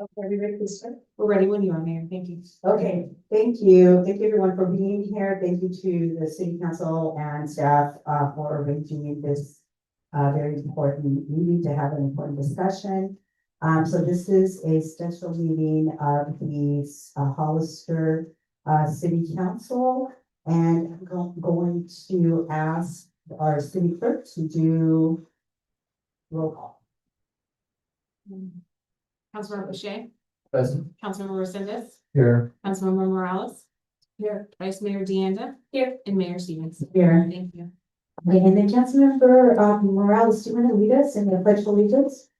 Are we ready to start? We're ready when you are, Mayor. Thank you. Okay, thank you. Thank you everyone for being here. Thank you to the city council and staff for arranging this very important meeting to have an important discussion. So this is a special meeting of the Hollister City Council, and I'm going to ask our city clerk to do roll call. Councilmember Boucher, Present. Councilmember Resendez, Here. Councilmember Morales, Here. Vice Mayor Deanda, here, and Mayor Stevens. Here. Thank you. Okay, and then Councilmember Morales, do you want to lead us in the pledge of allegiance?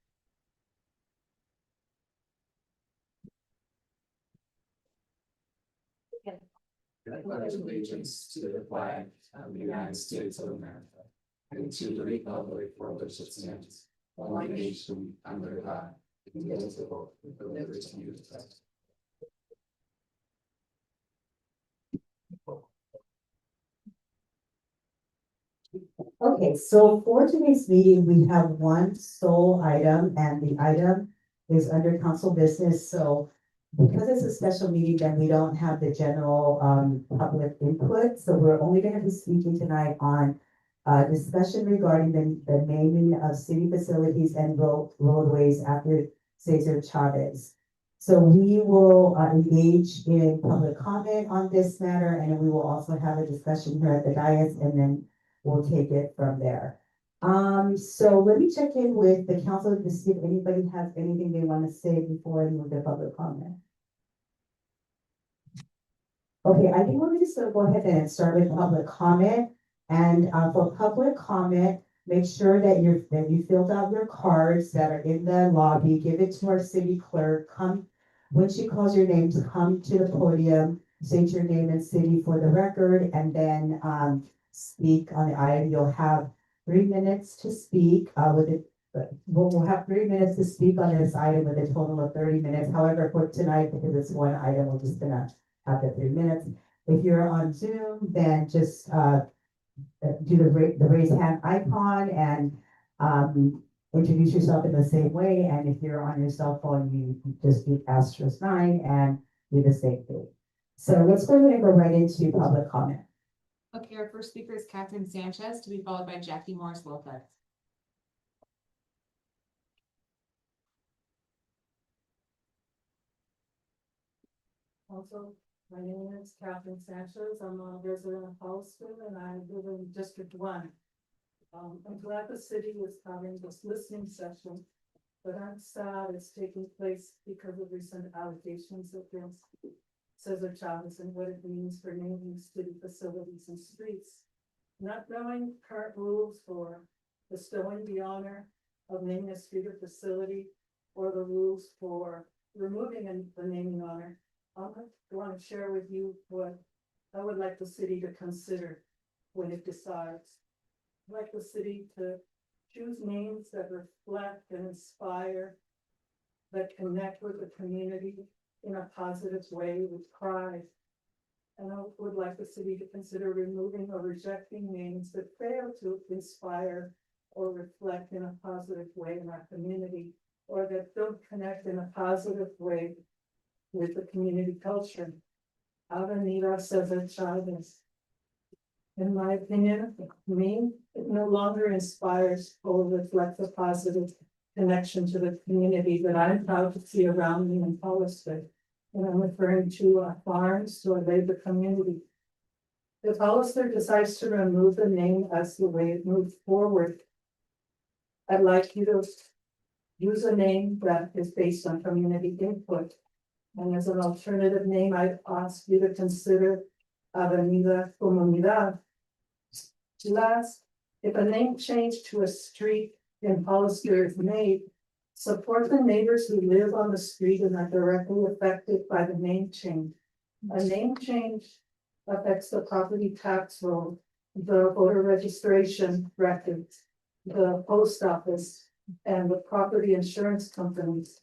I pledge allegiance to the flag of the United States of America and to the republic for which it stands, one nation under God, indivisible, with liberty and justice. Okay, so for today's meeting, we have one sole item, and the item is under council business. So because it's a special meeting, then we don't have the general public input. So we're only going to be speaking tonight on discussion regarding the naming of city facilities and roadways after Cesar Chavez. So we will engage in public comment on this matter, and we will also have a discussion here at the dais, and then we'll take it from there. So let me check in with the council to see if anybody has anything they want to say before I move to public comment. Okay, I think we're just gonna go ahead and start with public comment. And for public comment, make sure that you filled out your cards that are in the lobby. Give it to our city clerk. Come when she calls your name, to come to the podium, state your name and city for the record, and then speak on the item. You'll have 3 minutes to speak with it. We'll have 3 minutes to speak on this item with a total of 30 minutes. However, for tonight, because it's one item, we're just gonna have the 3 minutes. If you're on Zoom, then just do the raise hand icon and introduce yourself in the same way. And if you're on your cell phone, you just do *9 and do the same thing. So let's go ahead and go right into public comment. Okay, our first speaker is Catherine Sanchez, to be followed by Jackie Morris Lopez. Also, my name is Catherine Sanchez. I'm a resident of Hollister and I live in District 1. I'm glad the city is having this listening session, but I'm sad it's taking place because of recent allegations against Cesar Chavez and what it means for naming city facilities and streets. Not knowing current rules for bestowing the honor of naming a street or facility, or the rules for removing the naming honor, I want to share with you what I would like the city to consider when it decides. I'd like the city to choose names that reflect and inspire, that connect with the community in a positive way with pride. And I would like the city to consider removing or rejecting names that fail to inspire or reflect in a positive way in our community, or that don't connect in a positive way with the community culture. Avenida Cesar Chavez. In my opinion, it no longer inspires or reflects a positive connection to the community that I'm proud to see around me in Hollister. And I'm referring to our farms, to our labor community. If Hollister decides to remove the name as the way it moves forward, I'd like you to use a name that is based on community input. And as an alternative name, I ask you to consider Avenida Comunidad. Last, if a name change to a street in Hollister is made, support the neighbors who live on the street and are directly affected by the name change. A name change affects the property tax roll, the voter registration records, the post office, and the property insurance companies.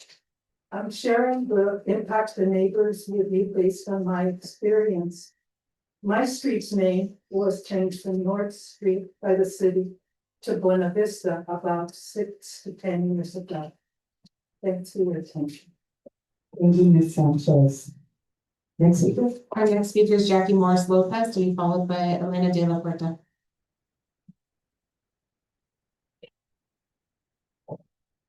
I'm sharing the impact to neighbors with you based on my experience. My street's name was changed from North Street by the city to Buena Vista about 6 to 10 years ago. Thanks for your attention. Thank you, Ms. Sanchez. Next speaker. Our next speaker is Jackie Morris Lopez, to be followed by Elena De La Puerta.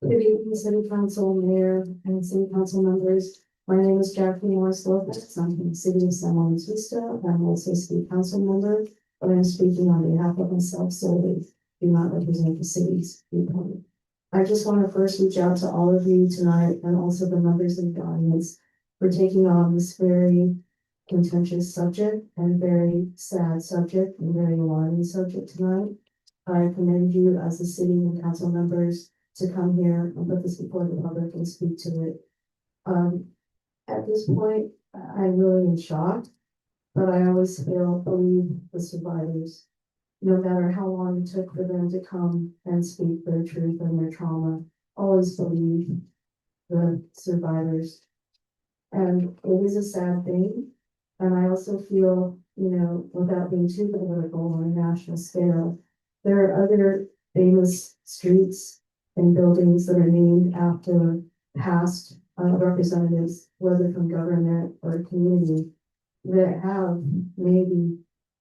Good evening, City Council, Mayor, and City Council members. My name is Jackie Morris Lopez. I'm from the City of San Juan Bautista. I'm also a City Council member, but I'm speaking on behalf of myself solely. Do not represent the city's viewpoint. I just want to first reach out to all of you tonight and also the members of the audience for taking on this very contentious subject and very sad subject and very alarming subject tonight. I commend you as the city and council members to come here and put this before the public and speak to it. At this point, I really am shocked, but I always believe the survivors. No matter how long it took for them to come and speak their truth and their trauma, always believe the survivors. And it is a sad thing. And I also feel, without being too political on a national scale, there are other famous streets and buildings that are named after past representatives, whether from government or community, that have maybe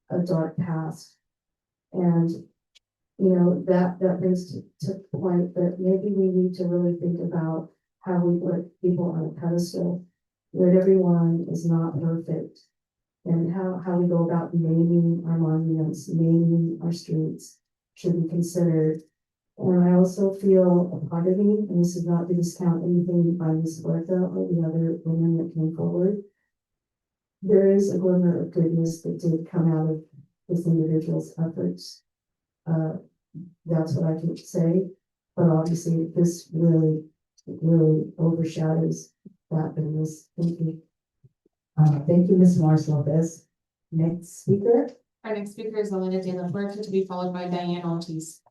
a dark past. And, that brings to the point that maybe we need to really think about how we put people on a pedestal, that everyone is not perfect, and how we go about naming our monuments, naming our streets should be considered. And I also feel a part of me, and this is not to discount anything by Ms. Huerta or the other women that came forward. There is a glimmer of goodness that did come out of this individual's efforts. That's what I can say, but obviously this really overshadows that goodness. Thank you. Thank you, Ms. Morris Lopez. Next speaker. Our next speaker is Elena De La Puerta, to be followed by Diane Ortiz.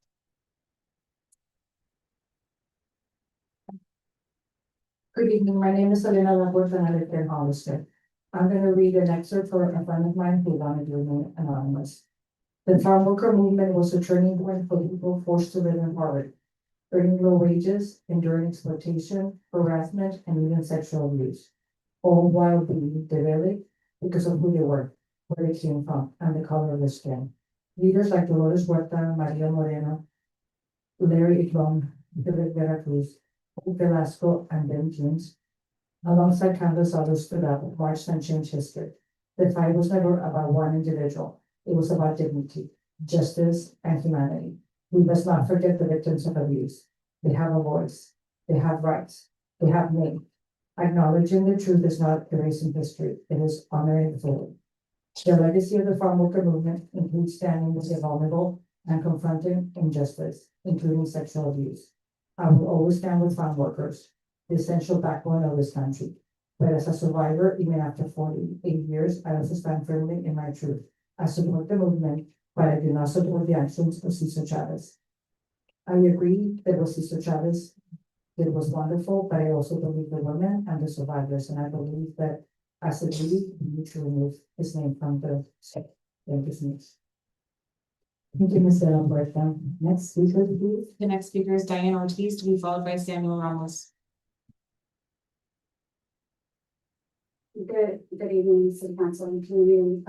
Good evening, my name is Elena Labor and I live in Hollister. I'm gonna read an excerpt for a friend of mine who wanted to remain anonymous. The farm worker movement was a turning point for people forced to live in poverty, earning low wages, enduring exploitation, harassment, and even sexual abuse, all while being derelict because of who they were, where they came from, and the color of their skin. Leaders like Dolores Huerta, Maria Moreno, Larry Iglon, Philip Veracruz, Velasco, and Ben Jones, alongside countless others, stood up, marched, and changed history. The fight was never about one individual. It was about dignity, justice, and humanity. We must not forget the victims of abuse. They have a voice. They have rights. They have name. Acknowledging the truth is not erasing history. It is honoring the fully. The legacy of the farm worker movement includes standing with the vulnerable and confronting injustice, including sexual abuse. I will always stand with farm workers, the essential backbone of this country. But as a survivor, even after 48 years, I also stand firmly in my truth. I support the movement, but I do not support the actions of Cesar Chavez. I agree that what Cesar Chavez did was wonderful, but I also believe the women and the survivors, and I believe that as a league, we need to remove his name from the state. Thank you so much. Thank you, Ms. Alberta. Next speaker, please. The next speaker is Diane Ortiz, to be followed by Samuel Ramos. Good evening, City Council and community.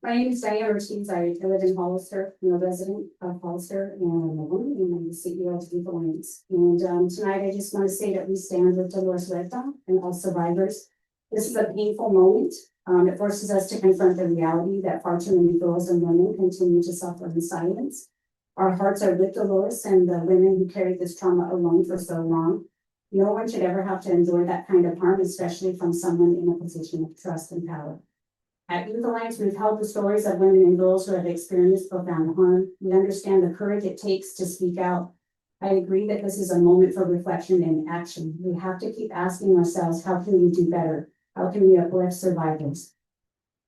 My name is Diane Ortiz. I live in Hollister. I'm a resident of Hollister and I'm the CEO of Youth Alliance. And tonight I just want to say that we stand with Dolores Huerta and all survivors. This is a painful moment. It forces us to confront the reality that far too many girls and women continue to suffer in silence. Our hearts are with Dolores and the women who carried this trauma alone for so long. No one should ever have to endure that kind of harm, especially from someone in a position of trust and power. At Youth Alliance, we've held the stories of women and girls who have experienced profound harm. We understand the courage it takes to speak out. I agree that this is a moment for reflection and action. We have to keep asking ourselves, how can we do better? How can we uplift survivors?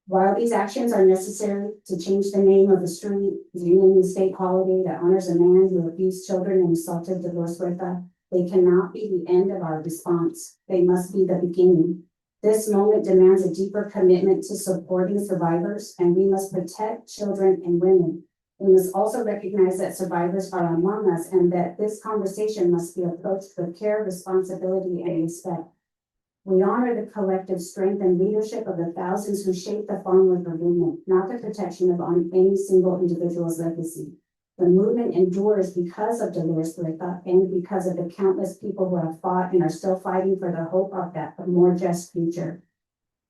While these actions are necessary to change the name of the street, rename the state holiday that honors a man who abused children and assaulted Dolores Huerta, they cannot be the end of our response. They must be the beginning. This moment demands a deeper commitment to supporting survivors, and we must protect children and women. We must also recognize that survivors are among us and that this conversation must be approached with care, responsibility, and respect. We honor the collective strength and leadership of the thousands who shaped the farm worker movement, not the protection of on any single individual's legacy. The movement endures because of Dolores Huerta and because of the countless people who have fought and are still fighting for the hope of a more just future.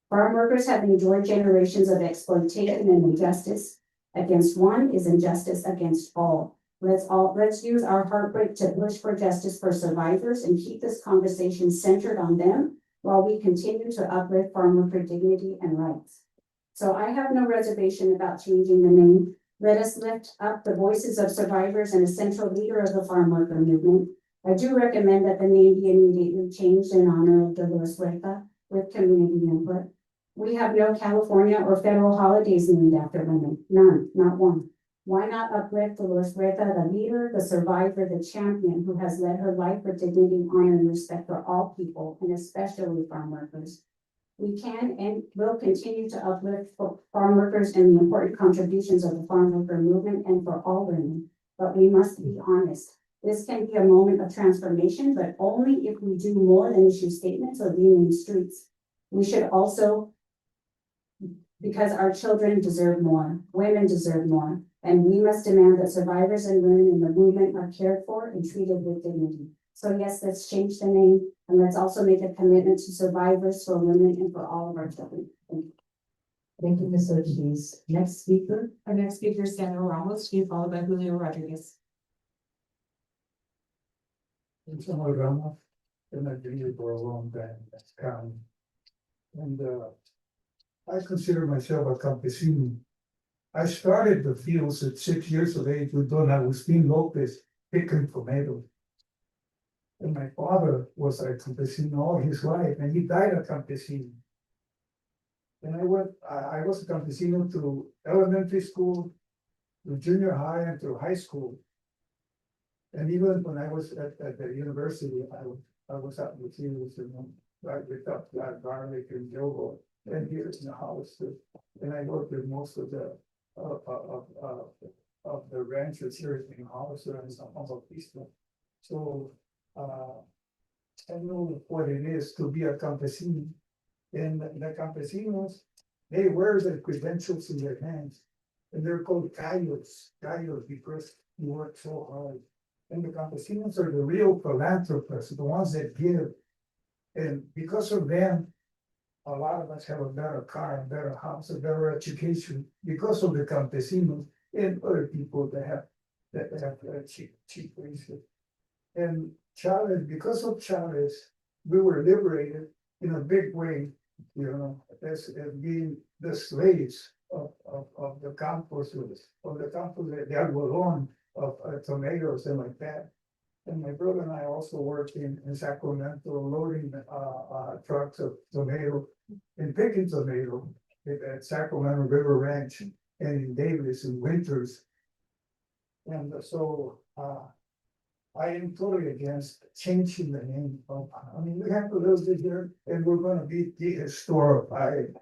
Farm workers have endured generations of exploitation and injustice. Against one is injustice against all. Let's use our heartbreak to push for justice for survivors and keep this conversation centered on them while we continue to uplift farm worker dignity and rights. So I have no reservation about changing the name. Let us lift up the voices of survivors and a central leader of the farm worker movement. I do recommend that the name be immediately changed in honor of Dolores Huerta with community input. We have no California or federal holidays named after women, none, not one. Why not uplift Dolores Huerta, the leader, the survivor, the champion who has led her life with dignity, honor, and respect for all people, and especially farm workers? We can and will continue to uplift farm workers and the important contributions of the farm worker movement and for all women, but we must be honest. This can be a moment of transformation, but only if we do more than issue statements or be in the streets. We should also, because our children deserve more, women deserve more, and we must demand that survivors and women in the movement are cared for and treated with dignity. So yes, let's change the name, and let's also make a commitment to survivors, for women, and for all of our children. Thank you. Thank you, Ms. Ortiz. Next speaker. Our next speaker is Sandra Ramos, to be followed by Julio Rodriguez. I'm Samuel Ramos, and I've been here for a long time in this county. And I consider myself a campesino. I started the fields at 6 years of age with Don Agustin Lopez picking tomatoes. And my father was a campesino all his life, and he died a campesino. And I was a campesino through elementary school, through junior high, and through high school. And even when I was at the university, I was out in the fields, right with up garlic and yogurt, and here in the Hollister. And I worked with most of the ranchers here in Hollister and some of the. So I know what it is to be a campesino. And the campesinos, they wear their credentials in their hands. And they're called callos because you work so hard. And the campesinos are the real philanthropists, the ones that give. And because of them, a lot of us have a better car, a better house, a better education, because of the campesinos and other people that have cheap wages. And Chavez, because of Chavez, we were liberated in a big way, as being the slaves of the campos, of the campos de algodón, of tomatoes and like that. And my brother and I also worked in Sacramento, loading trucks of tomato and picking tomato at Sacramento River Ranch and in Davis in winters. And so I am totally against changing the name of, we have to live here and we're gonna be dehistorified.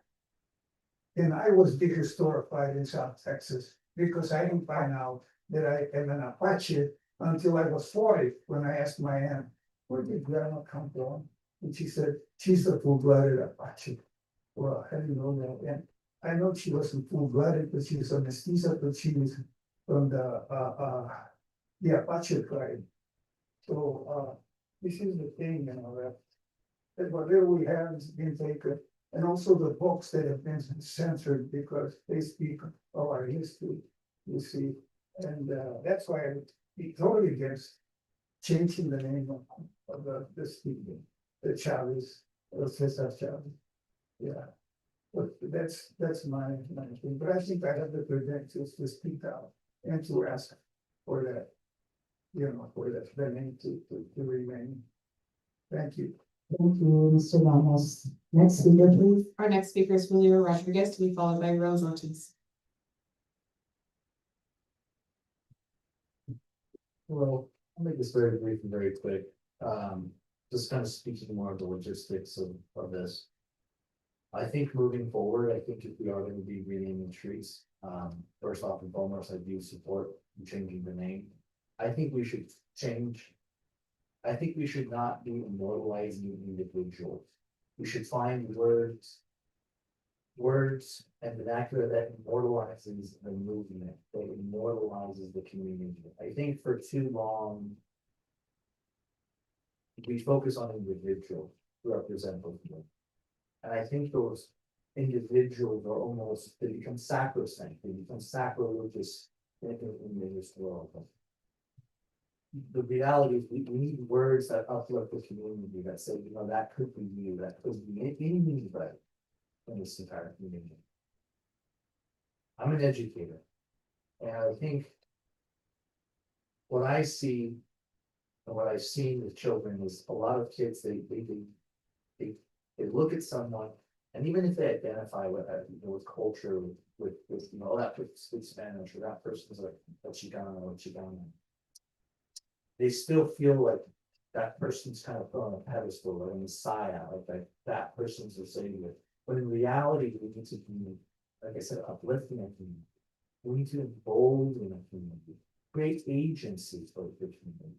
And I was dehistorified in South Texas because I didn't find out that I am an Apache until I was 40, when I asked my aunt, where did grandma come from? And she said, she's a full-blooded Apache. Well, I didn't know that. And I know she wasn't full-blooded, but she was a mestiza, but she was from the Apache tribe. So this is the thing, that what little we have is being taken. And also the books that have been censored because they speak of our history, you see. And that's why I would be totally against changing the name of this people, the Chavez, or Cesar Chavez. Yeah, but that's my thing. But I think I have the credentials to speak out and to ask for that, for that name to remain. Thank you. Thank you, Mr. Ramos. Next speaker, please. Our next speaker is Julio Rodriguez, to be followed by Rose Ortiz. Well, I'll make this very brief and very quick. Just kind of speaking more of the logistics of this. I think moving forward, I think if we are going to be renaming trees, first off and foremost, I do support changing the name. I think we should change. I think we should not be immortalizing individuals. we should find words and vernacular that immortalizes the movement, that immortalizes the community. I think for too long, we focus on individuals who represent the community. And I think those individuals are almost, they become sacrosanct, they become sacrilegious in this world. The reality is we need words that uplift the community, that say, you know, that could be you, that could be anybody in this entire community. I'm an educator, and I think what I see and what I've seen with children is a lot of kids, they look at someone, and even if they identify with culture, with you know, that person speaks Spanish, or that person's like a Chicano or Chicana, they still feel like that person's kind of put on a pedestal or a messiah, like that person's the savior. But in reality, we need to be, like I said, uplifting a community. We need to embolden a community, create agencies for the community.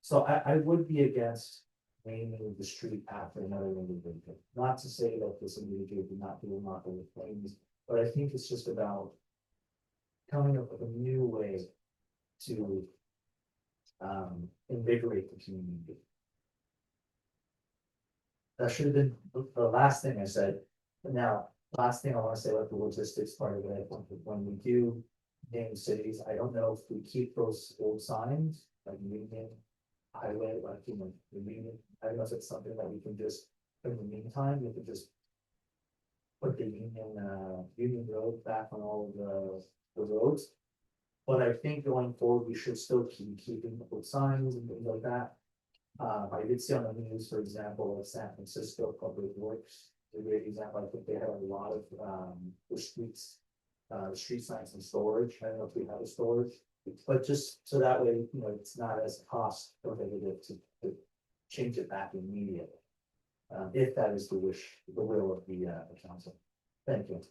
So I would be against naming the street after another individual. Not to say that this individual did not do not the things, but I think it's just about coming up with a new way to invigorate the community. That should have been the last thing I said. Now, last thing I want to say about the logistics part of it, when we do name cities, I don't know if we keep those old signs, like Union Highway, like, you know, the Union, I don't know if it's something that we can just, in the meantime, we could just put the Union Road back on all of the roads. But I think going forward, we should still keep keeping with signs and things like that. I did see on the news, for example, of San Francisco Public Works, a great example. I think they have a lot of the street signs in storage. I don't know if we have a storage, but just so that way, you know, it's not as cost prohibitive to change it back immediately. If that is the will of the council. Thank you.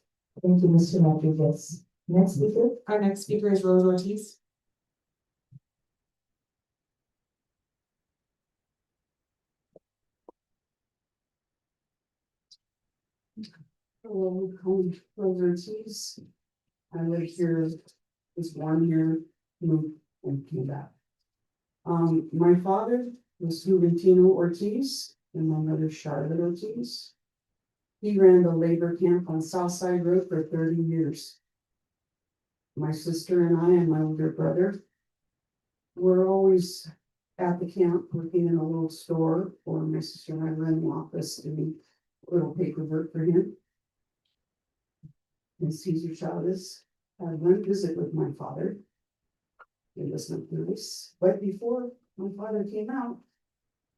Thank you, Mr. Rodriguez. Next speaker. Our next speaker is Rose Ortiz. Hello, I'm Rose Ortiz. I live here, was born here, moved and came back. My father was Juventino Ortiz and my mother Charlotte Ortiz. He ran the labor camp on Southside Road for 30 years. My sister and I and my older brother were always at the camp working in a little store, or my sister and I were in the office doing little paperwork for him. And Cesar Chavez had one visit with my father. It was not nice, but before my father came out,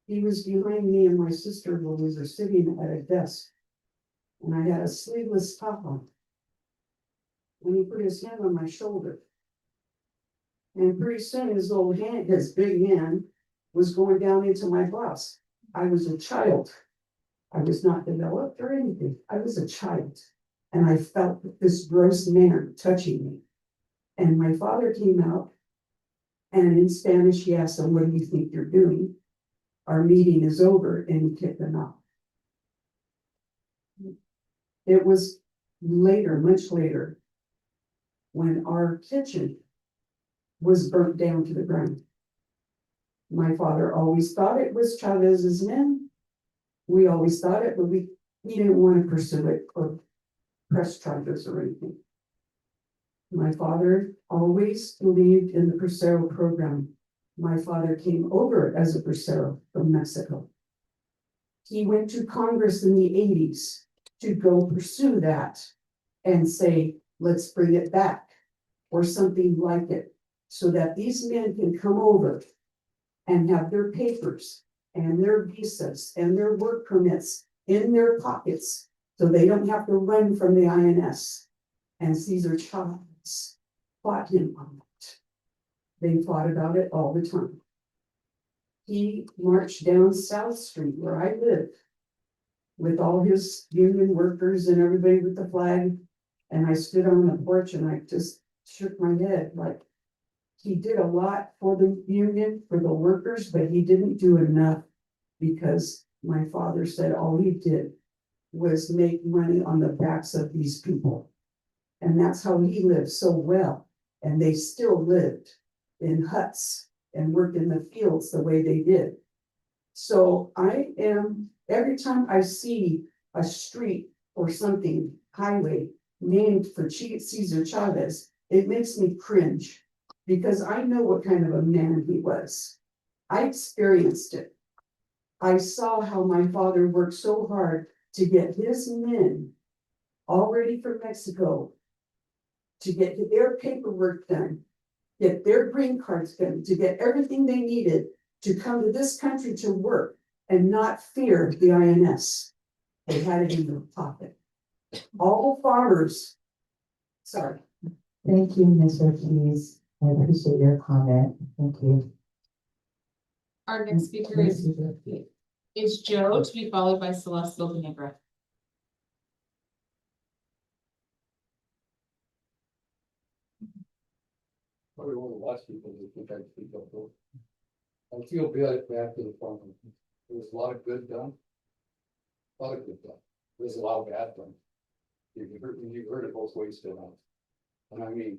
he was behind me and my sister when we were sitting at a desk. And I had a sleeveless top on. And he put his hand on my shoulder. And pretty soon his old hand, his big hand, was going down into my blouse. I was a child. I was not developed or anything. I was a child. And I felt this gross man touching me. And my father came out, and in Spanish, he asked him, "What do you think you're doing? Our meeting is over," and he kicked him out. It was later, much later, when our kitchen was burnt down to the ground. My father always thought it was Chavez's men. We always thought it, but he didn't want to pursue it or press charges or anything. My father always believed in the Bracero program. My father came over as a Bracero from Mexico. He went to Congress in the 80s to go pursue that and say, let's bring it back or something like it, so that these men can come over and have their papers and their visas and their work permits in their pockets, so they don't have to run from the INS. And Cesar Chavez fought him on it. They fought about it all the time. He marched down South Street where I live with all his union workers and everybody with the flag. And I stood on the porch and I just shook my head, like, he did a lot for the union, for the workers, but he didn't do enough, because my father said all he did was make money on the backs of these people. And that's how he lived so well. And they still lived in huts and worked in the fields the way they did. So every time I see a street or something, highway named for Cesar Chavez, it makes me cringe because I know what kind of a man he was. I experienced it. I saw how my father worked so hard to get his men all ready for Mexico, to get their paperwork done, get their green cards done, to get everything they needed to come to this country to work and not fear the INS. They had it in their pocket. All farmers, sorry. Thank you, Ms. Ortiz. I appreciate your comment. Thank you. Our next speaker is Joe, to be followed by Celeste Bocanegra. Probably one of the last people who think I speak up. I feel bad for the farmer. There was a lot of good done. A lot of good done. There's a lot of bad done. You've heard it both ways tonight. And I mean,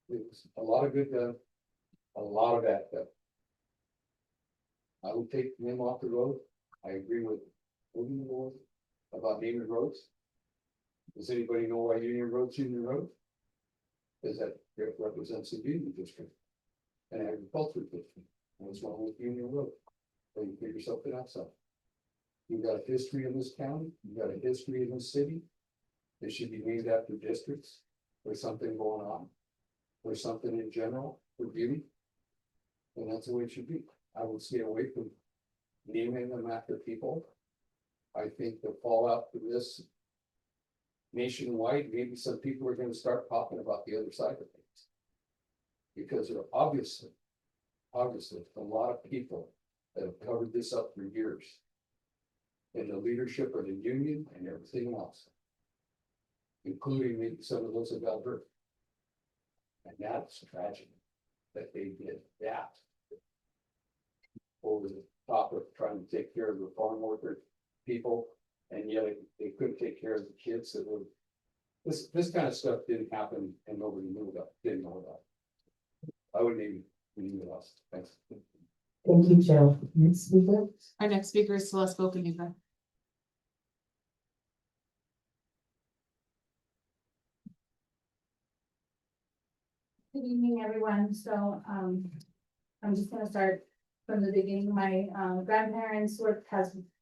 it's a lot of good done, a lot of bad done. I would take them off the road. I agree with moving the road about naming roads. Does anybody know why Union Road's Union Road? Is that it represents the Union District and agriculture district. What's wrong with Union Road? Well, you figure something else out. You've got a history in this county, you've got a history in this city. They should be named after districts. There's something going on. There's something in general for beauty. And that's the way it should be. I would stay away from naming them after people. I think the fallout for this nationwide, maybe some people are gonna start talking about the other side of things. Because there are obviously a lot of people that have covered this up for years. In the leadership of the union and everything else. Including maybe some of those that got hurt. And that's tragic that they did that. Over the top of trying to take care of the farm worker people, and yet they couldn't take care of the kids that were. This kind of stuff didn't happen and nobody knew about, didn't know about. I wouldn't even believe it else. Thanks. Thank you, Joe. Next speaker. Our next speaker is Celeste Bocanegra. Good evening, everyone. So, I'm just gonna start from the beginning. My grandparents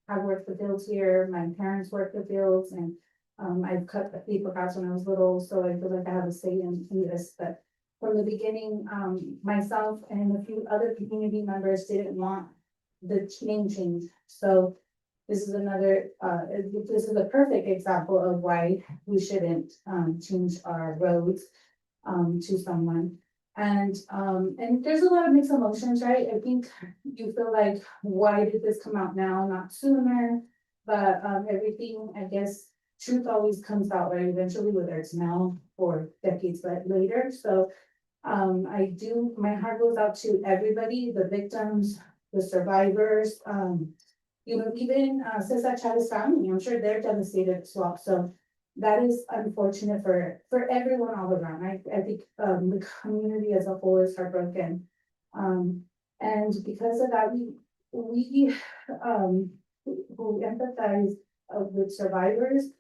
have worked the fields here. My parents worked the fields, and I've cut the paper crops when I was little, so I feel like I have a say in this. But from the beginning, myself and a few other community members didn't want the name change. So this is this is a perfect example of why we shouldn't change our roads to someone. And there's a lot of mixed emotions, right? I think you feel like, why did this come out now, not sooner? But everything, I guess, truth always comes out, right? Eventually, whether it's now or decades later. So my heart goes out to everybody, the victims, the survivors, even Cesar Chavez family. I'm sure they're devastated as well. So that is unfortunate for everyone all around. I think the community as a whole is heartbroken. And because of that, we who empathize with survivors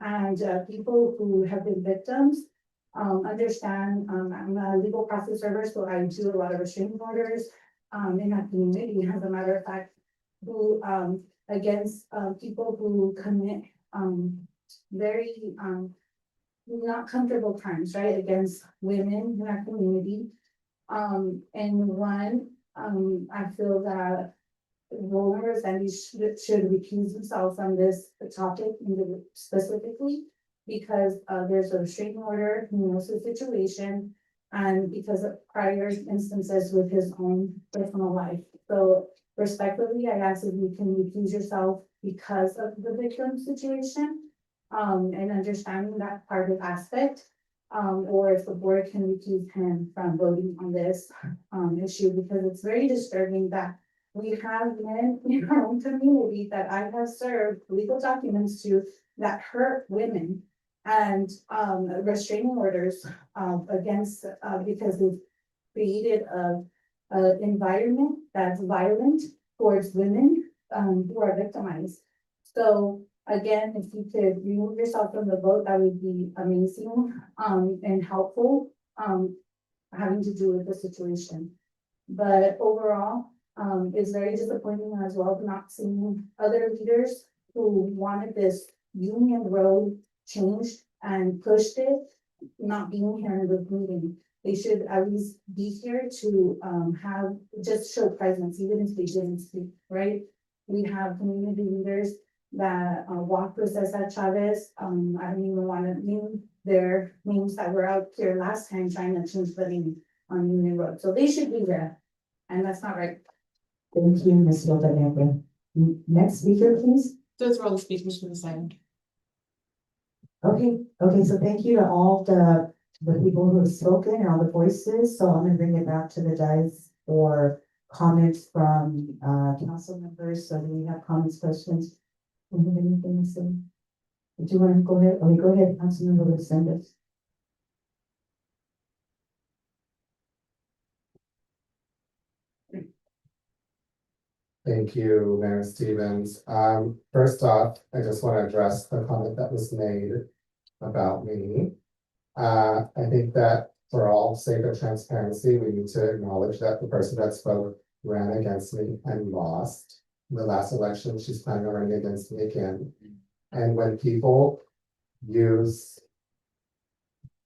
and people who have been victims understand. I'm a legal process server, so I do a lot of restraining orders in our community, as a matter of fact, who against people who commit very not comfortable crimes, right, against women in our community. I feel that lawyers and should recuse themselves from this topic specifically because there's a restraining order, he knows the situation, and because of prior instances with his own personal life. So respectfully, I ask if you can recuse yourself because of the victim situation. And understanding that part of aspect, or if the board can recuse him from voting on this issue, because it's very disturbing that we have men in our own community that I have served legal documents to that hurt women. And restraining orders against because they've created a environment that's violent towards women who are victimized. So again, if you could remove yourself from the vote, that would be amazing and helpful having to do with the situation. But overall, it's very disappointing as well, not seeing other leaders who wanted this Union Road changed and pushed it, not being here in the meeting. They should at least be here to have, just show presence, even if they didn't speak, right? We have community leaders that walk with us at Chavez. I don't even want to name their names that were out here last time trying to change the name on Union Road. So they should be there. And that's not right. Thank you, Ms. Hilda Negra. Next speaker, please. Those were all the speakers for this item. Okay, so thank you to all the people who have spoken and all the voices. So I'm gonna bring it back to the dais for comments from council members. So do we have comments, questions? Do you have anything to say? Do you want to go ahead? Okay, go ahead, Councilmember Lucinda. Thank you, Mayor Stevens. First off, I just want to address the comment that was made about me. I think that for all sake of transparency, we need to acknowledge that the person that spoke ran against me and lost. In the last election, she's planning on running against me again. And when people use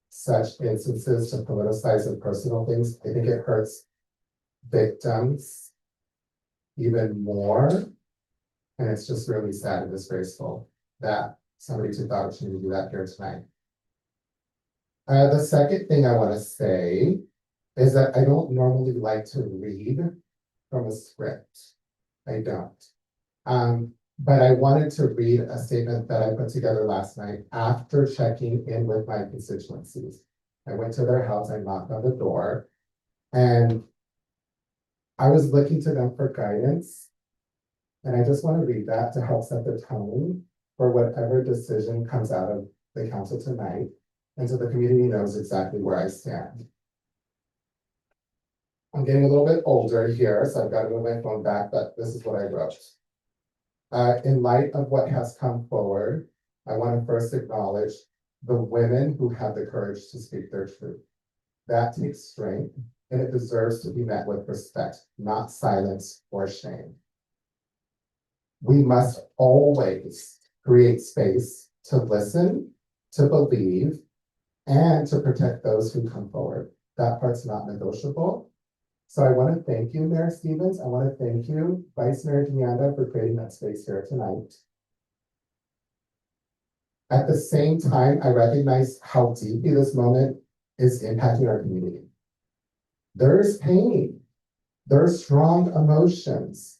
such instances to politicize and personal things, I think it hurts victims even more. And it's just really sad and disgraceful that somebody took the opportunity to do that here tonight. The second thing I want to say is that I don't normally like to read from a script. I don't. But I wanted to read a statement that I put together last night after checking in with my constituencies. I went to their house, I knocked on the door, and I was looking to them for guidance. And I just want to read that to help set the tone for whatever decision comes out of the council tonight. And so the community knows exactly where I stand. I'm getting a little bit older here, so I've got to move my phone back, but this is what I wrote. In light of what has come forward, I want to first acknowledge the women who have the courage to speak their truth. That takes strength, and it deserves to be met with respect, not silence or shame. We must always create space to listen, to believe, and to protect those who come forward. That part's not negotiable. So I want to thank you, Mayor Stevens. I want to thank you, Vice Mayor Deanda, for creating that space here tonight. At the same time, I recognize how deeply this moment is impacting our community. There's pain, there's strong emotions,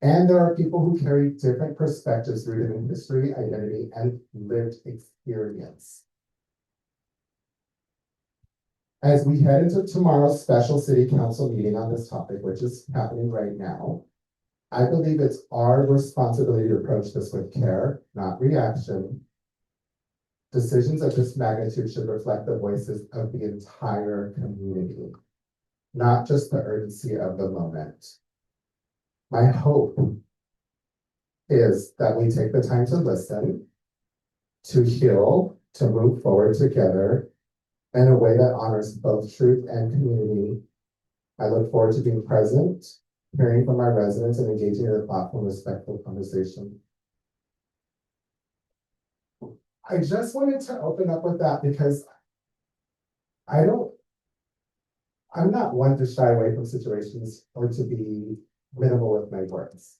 and there are people who carry different perspectives rooted in history, identity, and lived experience. As we head into tomorrow's special city council meeting on this topic, which is happening right now, I believe it's our responsibility to approach this with care, not reaction. Decisions of this magnitude should reflect the voices of the entire community, not just the urgency of the moment. My hope is that we take the time to listen, to heal, to move forward together in a way that honors both truth and community. I look forward to being present, hearing from our residents, and engaging in a thoughtful, respectful conversation. I just wanted to open up with that because I'm not one to shy away from situations or to be minimal with my words.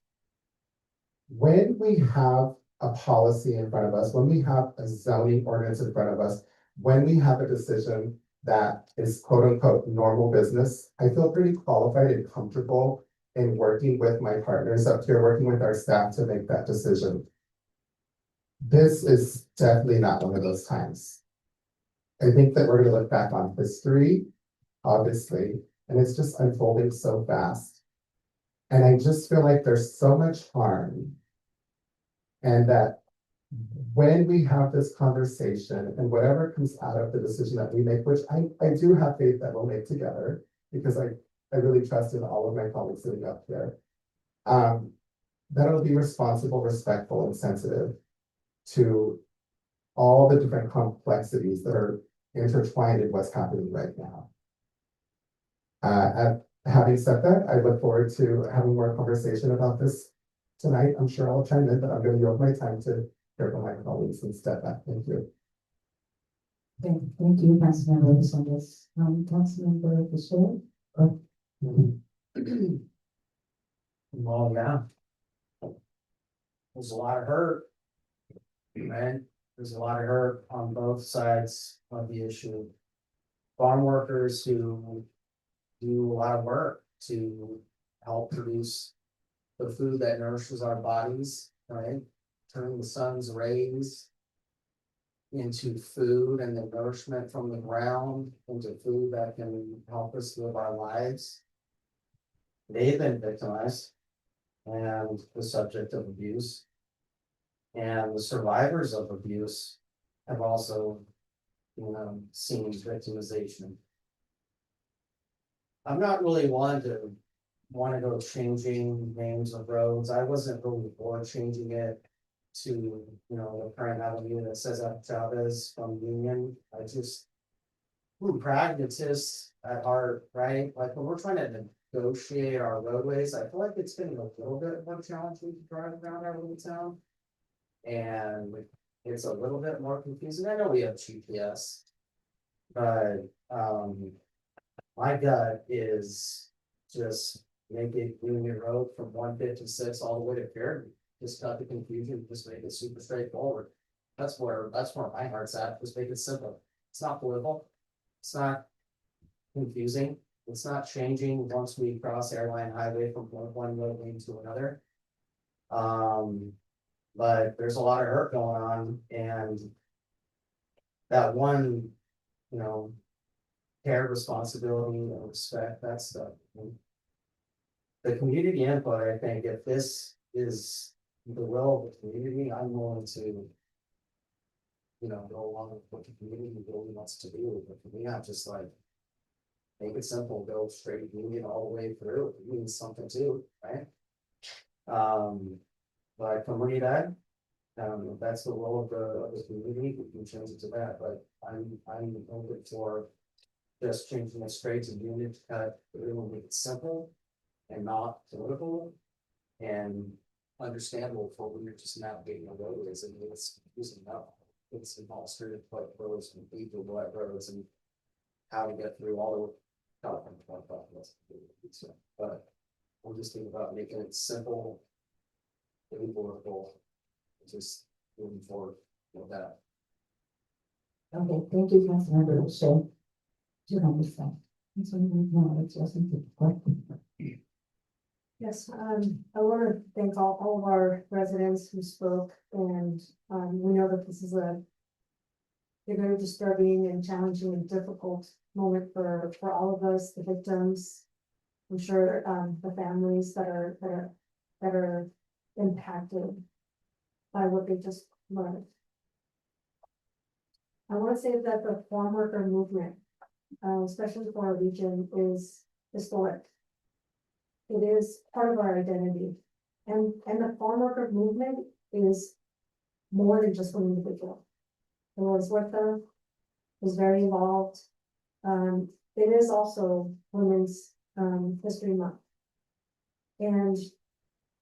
When we have a policy in front of us, when we have a zoning ordinance in front of us, when we have a decision that is quote unquote normal business, I feel pretty qualified and comfortable in working with my partners up here, working with our staff to make that decision. This is definitely not one of those times. I think that we're going to look back on history, obviously, and it's just unfolding so fast. And I just feel like there's so much harm. And that when we have this conversation and whatever comes out of the decision that we make, which I do have faith that we'll make together, because I really trust in all of my colleagues sitting up here. That it'll be responsible, respectful, and sensitive to all the different complexities that are intertwined in what's happening right now. Having said that, I look forward to having more conversation about this tonight. I'm sure I'll chime in, but I'm going to yield my time to hear from my colleagues and step back. Thank you. Thank you, Councilmember Saunders. Councilmember Bishop. Well, yeah. There's a lot of hurt. Right? There's a lot of hurt on both sides of the issue. Farm workers who do a lot of work to help produce the food that nourishes our bodies, right? Turn the sun's rays into food and the nourishment from the ground into food that can help us live our lives. They've been victimized and the subject of abuse. And the survivors of abuse have also, seen victimization. I'm not really one to want to go changing names of roads. I wasn't really for changing it to, the current avenue that says up Chavez from Union. I'm pragmatist at heart, right? Like when we're trying to negotiate our roadways, I feel like it's been a little bit more challenging to drive around our little town. And it's a little bit more confusing. I know we have GPS, but my gut is just make it Union Road from 156 all the way to Fairview. Just cut the confusion, just make it super straightforward. That's where my heart's at. Just make it simple. It's not political. It's not confusing. It's not changing once we cross Airline Highway from one road lane to another. But there's a lot of hurt going on, and that one, care, responsibility, and respect, that stuff. The community input, I think, if this is the will of the community, I'm willing to, go along with what the community really wants to do. But for me, I'm just like, make it simple, go straight Union all the way through. It means something too, right? But from what that, if that's the role of the community, we can change it to that, but I'm open for just changing it straight to Union to cut through and make it simple and not political and understandable for when you're just navigating the roadways and it's confusing enough. It's in Hollister to put roads and people black roads and how to get through all the but we're just thinking about making it simple and workable. Just moving forward with that. Okay, thank you, Councilmember Bishop. Do you understand? Yes, I want to thank all of our residents who spoke, and we know that this is a very disturbing and challenging and difficult moment for all of us, the victims. I'm sure the families that are impacted by what they just learned. I want to say that the farm worker movement, especially for our region, is historic. It is part of our identity. And the farm worker movement is more than just one individual. Elizabeth is very involved. It is also Women's History Month. And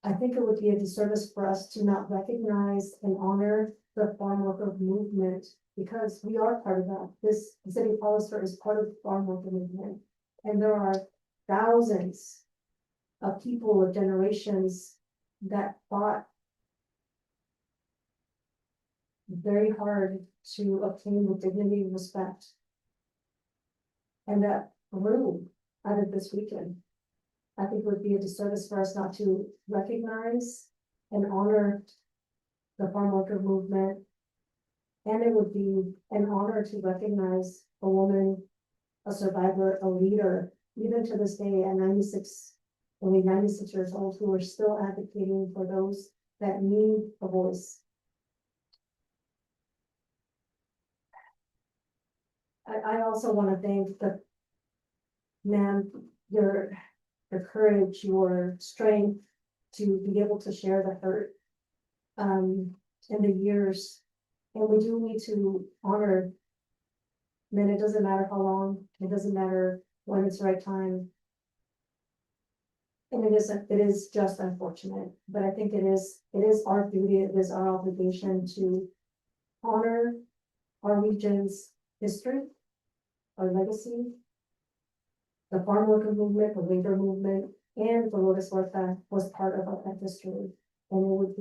I think it would be a disservice for us to not recognize and honor the farm worker movement, because we are part of that. The city of Hollister is part of the farm worker movement. And there are thousands of people of generations that fought very hard to obtain the dignity and respect. And that grew out of this weekend. I think it would be a disservice for us not to recognize and honor the farm worker movement. And it would be an honor to recognize a woman, a survivor, a leader, even to this day at 96 only 96 years old, who are still advocating for those that need a voice. I also want to thank the ma'am, your courage, your strength to be able to share the hurt in the years. And we do need to honor men. It doesn't matter how long, it doesn't matter when it's the right time. And it is just unfortunate, but I think it is our duty, it is our obligation to honor our region's history, our legacy, the farm worker movement, the labor movement, and the Lotus Huerta was part of that history. And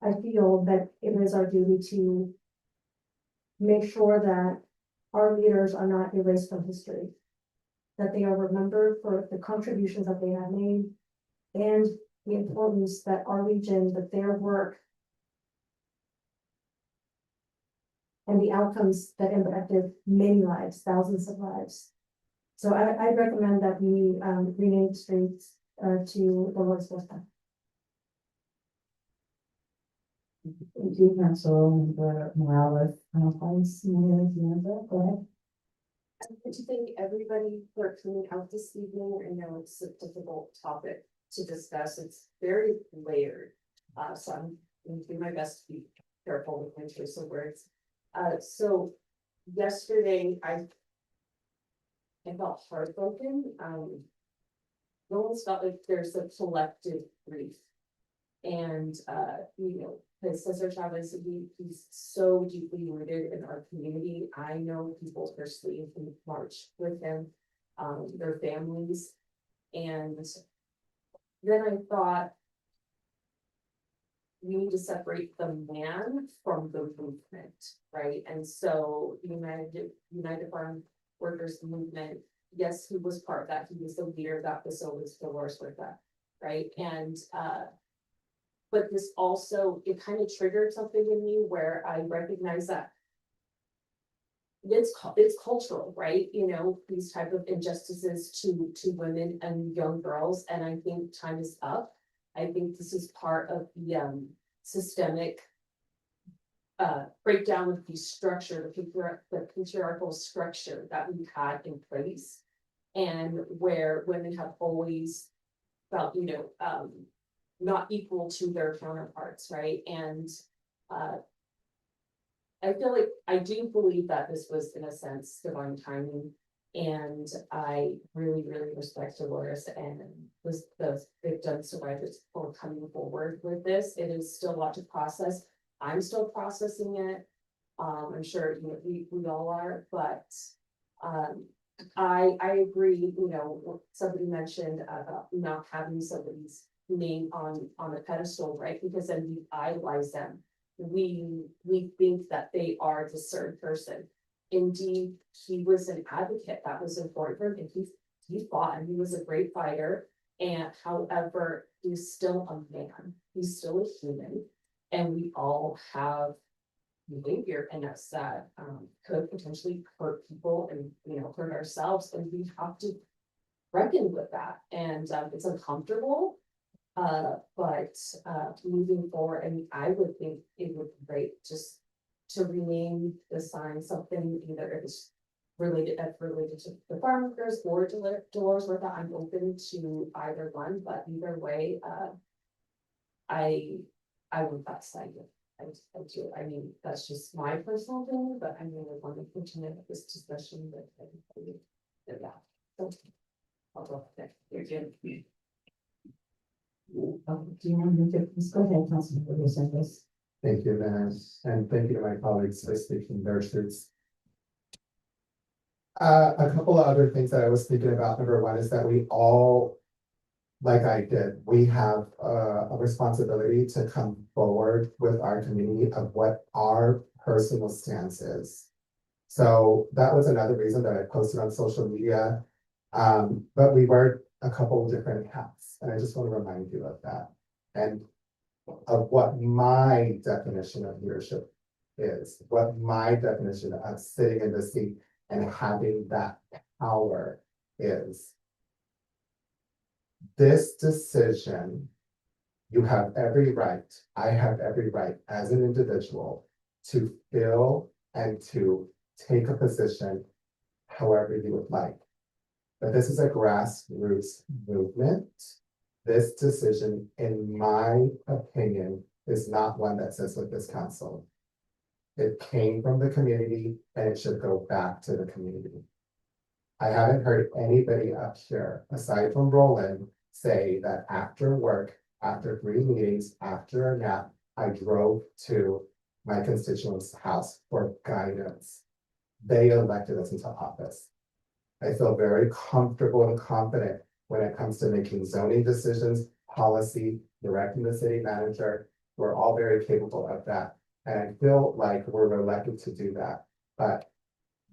I feel that it is our duty to make sure that our leaders are not erased from history, that they are remembered for the contributions that they have made and the importance that our region, that their work and the outcomes that impacted many lives, thousands of lives. So I recommend that we rename streets to the Lotus Huerta. Thank you, Councilmember Morales. Vice Mayor Miranda, go ahead. I want to thank everybody for coming out this evening. I know it's a difficult topic to discuss. It's very layered. So I'm going to do my best to be careful with my choice of words. So yesterday I felt heartbroken. It almost felt like there's a collective grief. And because Cesar Chavez, he's so deeply rooted in our community. I know people personally who marched with him, their families. And then I thought, we need to separate the man from the movement, right? And so United Farm Workers Movement, yes, he was part of that. He was the leader of that facility, Dolores Huerta, right? And but this also, it kind of triggered something in me where I recognize that it's cultural, right? These type of injustices to women and young girls. And I think time is up. I think this is part of the systemic breakdown of the structure, the patriarchal structure that we've had in place, and where women have always felt, not equal to their counterparts, right? And I feel like I do believe that this was, in a sense, divine timing. And I really, really respect Dolores and the victim survivors for coming forward with this. It is still a lot to process. I'm still processing it. I'm sure we all are, but I agree. Somebody mentioned about not having somebody's name on a pedestal, right? Because then we idolize them. We think that they are the certain person. Indeed, he was an advocate that was important for him, and he fought, and he was a great fighter. And however, he's still a man, he's still a human, and we all have behavior in us that could potentially hurt people and hurt ourselves, and we have to reckon with that. And it's uncomfortable, but moving forward, I would think it would be great just to rename the sign something, either it's related to the farm workers or Dolores Huerta. I'm open to either one, but either way, I would not sign it. I do. I mean, that's just my personal opinion, but I really want to continue this discussion with everybody. Yeah. So, I'll go there. You're good. Do you want me to, please go ahead, Councilmember Santos. Thank you, Van, and thank you to my colleagues for speaking their truths. A couple of other things that I was thinking about. Number one is that we all, like I did, we have a responsibility to come forward with our community of what our personal stance is. So that was another reason that I posted on social media. But we wear a couple of different hats, and I just want to remind you of that. And of what my definition of leadership is, what my definition of sitting in the seat and having that power is. This decision, you have every right, I have every right as an individual to feel and to take a position however you would like. But this is a grassroots movement. This decision, in my opinion, is not one that sits with this council. It came from the community and it should go back to the community. I haven't heard anybody up here, aside from Roland, say that after work, after 3 meetings, after a nap, I drove to my constituent's house for guidance. They elected us into office. I feel very comfortable and confident when it comes to making zoning decisions, policy, directing the city manager. We're all very capable of that. And I feel like we're elected to do that. But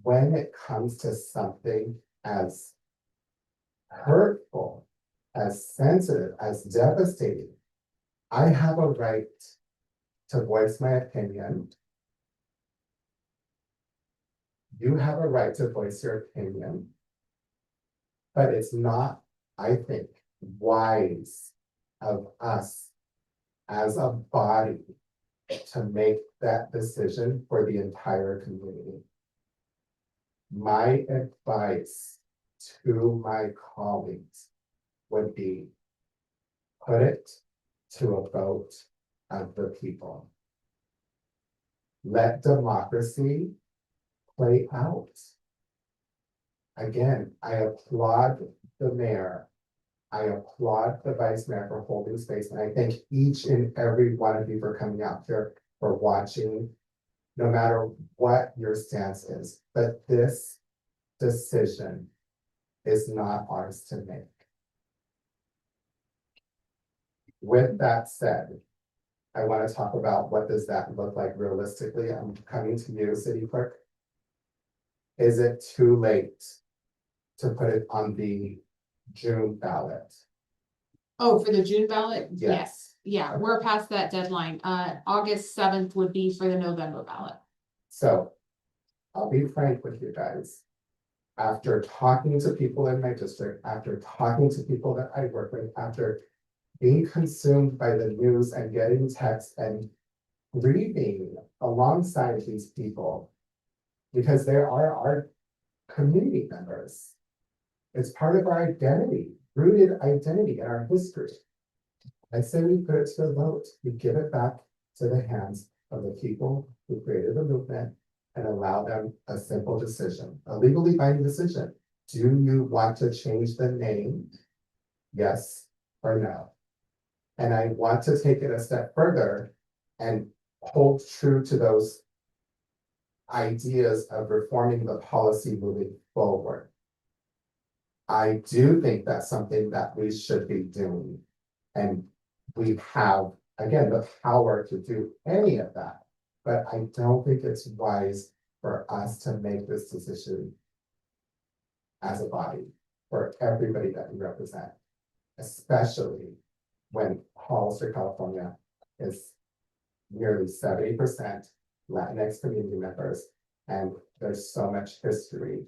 when it comes to something as hurtful, as sensitive, as devastating, I have a right to voice my opinion. You have a right to voice your opinion. But it's not, I think, wise of us as a body to make that decision for the entire community. My advice to my colleagues would be, put it to a vote of the people. Let democracy play out. Again, I applaud the mayor. I applaud the vice mayor for holding space, and I thank each and every one of you for coming out here, for watching, no matter what your stance is. But this decision is not ours to make. With that said, I want to talk about what does that look like realistically. I'm coming to you, City Clerk. Is it too late to put it on the June ballot? Oh, for the June ballot? Yes. Yeah, we're past that deadline. August 7th would be for the November ballot. So I'll be frank with you guys. After talking to people in my district, after talking to people that I work with, after being consumed by the news and getting texts and grieving alongside these people, because they are our community members. It's part of our identity, rooted identity in our history. I say we put it to the vote. We give it back to the hands of the people who created the movement and allow them a simple decision, a legally binding decision. Do you want to change the name? Yes or no? And I want to take it a step further and hold true to those ideas of reforming the policy moving forward. I do think that's something that we should be doing. And we have, again, the power to do any of that. But I don't think it's wise for us to make this decision as a body for everybody that we represent, especially when Hollister, California is nearly 70% Latinx community members, and there's so much history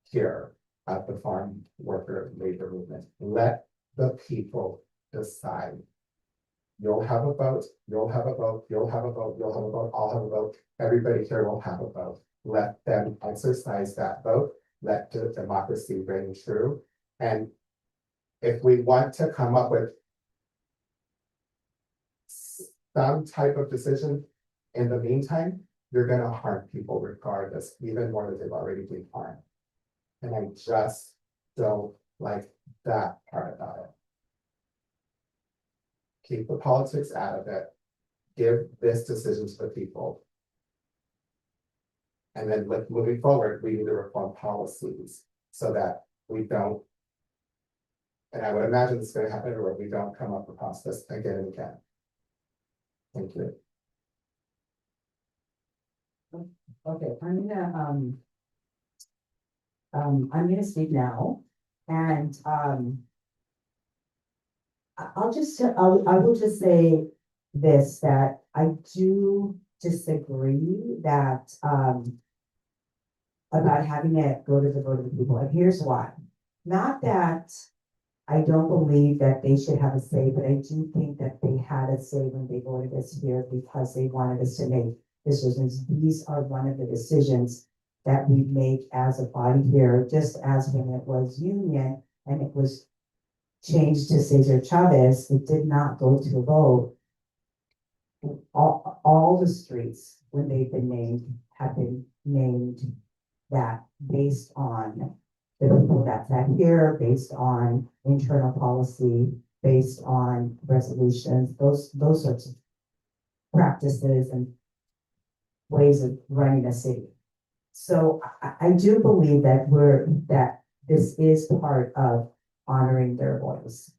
here of the farm worker labor movement. Let the people decide. You'll have a vote, you'll have a vote, you'll have a vote, you'll have a vote, I'll have a vote. Everybody here will have a vote. Let them exercise that vote. Let the democracy reign true. And if we want to come up with some type of decision in the meantime, you're gonna harm people regardless, even more than they've already been harmed. And I just don't like that part about it. Keep the politics out of it. Give this decision to the people. And then moving forward, we need to reform policies so that we don't, and I would imagine it's gonna happen where we don't come up across this again and again. Thank you. Okay, I'm gonna speak now, and, I will just say this, that I do disagree that, about having it go to the vote of the people, and here's why. Not that I don't believe that they should have a say, but I do think that they had a say when they voted us here because they wanted us to make decisions. These are one of the decisions that we make as a body here, just as when it was union and it was changed to Cesar Chavez, it did not go to a vote. All the streets, when they've been named, have been named that based on the people that sat here, based on internal policy, based on resolutions, those sorts of practices and ways of running a city. So I do believe that this is part of honoring their voice.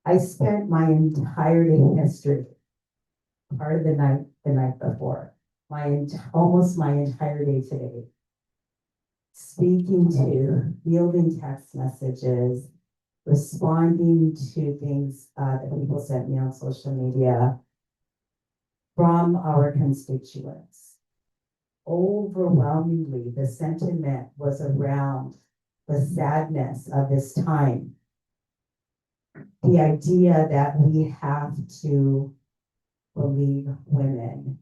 I spent my entire day yesterday, part of the night before, almost my entire day today, speaking to, fielding text messages, responding to things that people sent me on social media from our constituents. Overwhelmingly, the sentiment was around the sadness of this time. The idea that we have to believe women.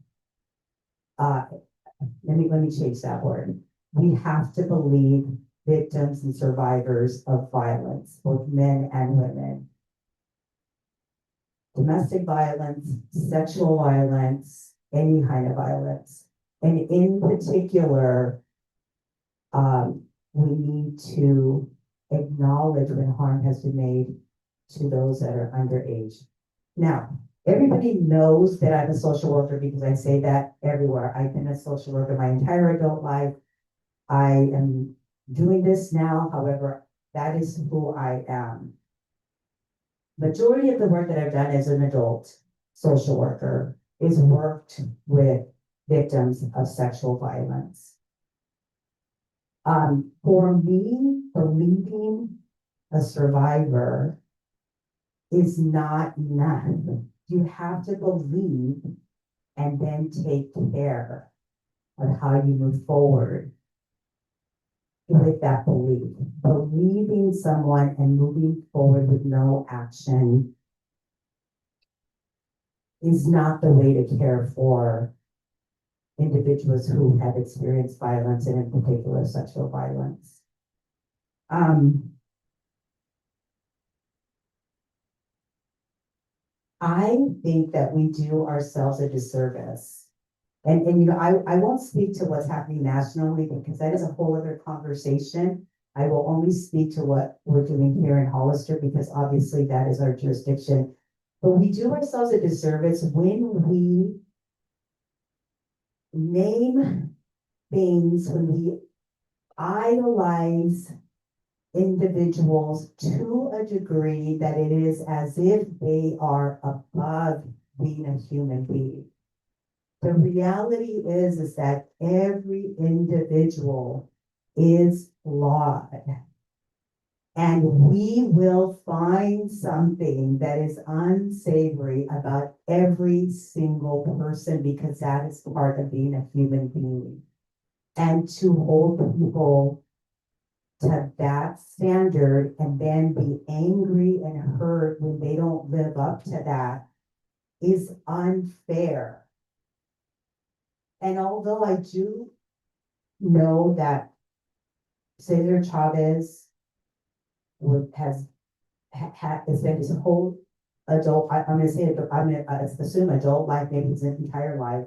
Let me change that word. We have to believe victims and survivors of violence, both men and women. Domestic violence, sexual violence, any kind of violence. And in particular, we need to acknowledge when harm has been made to those that are underage. Now, everybody knows that I'm a social worker because I say that everywhere. I've been a social worker my entire adult life. I am doing this now, however, that is who I am. Majority of the work that I've done as an adult social worker is worked with victims of sexual violence. For me, believing a survivor is not enough. You have to believe and then take care of how you move forward with that belief. Believing someone and moving forward with no action is not the way to care for individuals who have experienced violence and in particular sexual violence. I think that we do ourselves a disservice. And you know, I won't speak to what's happening nationally because that is a whole other conversation. I will only speak to what we're doing here in Hollister because obviously that is our jurisdiction. But we do ourselves a disservice when we name things, when we idolize individuals to a degree that it is as if they are above being a human being. The reality is that every individual is flawed. And we will find something that is unsavory about every single person because that is part of being a human being. And to hold people to that standard and then be angry and hurt when they don't live up to that is unfair. And although I do know that Cesar Chavez has spent his whole adult, I'm gonna assume adult life, maybe his entire life,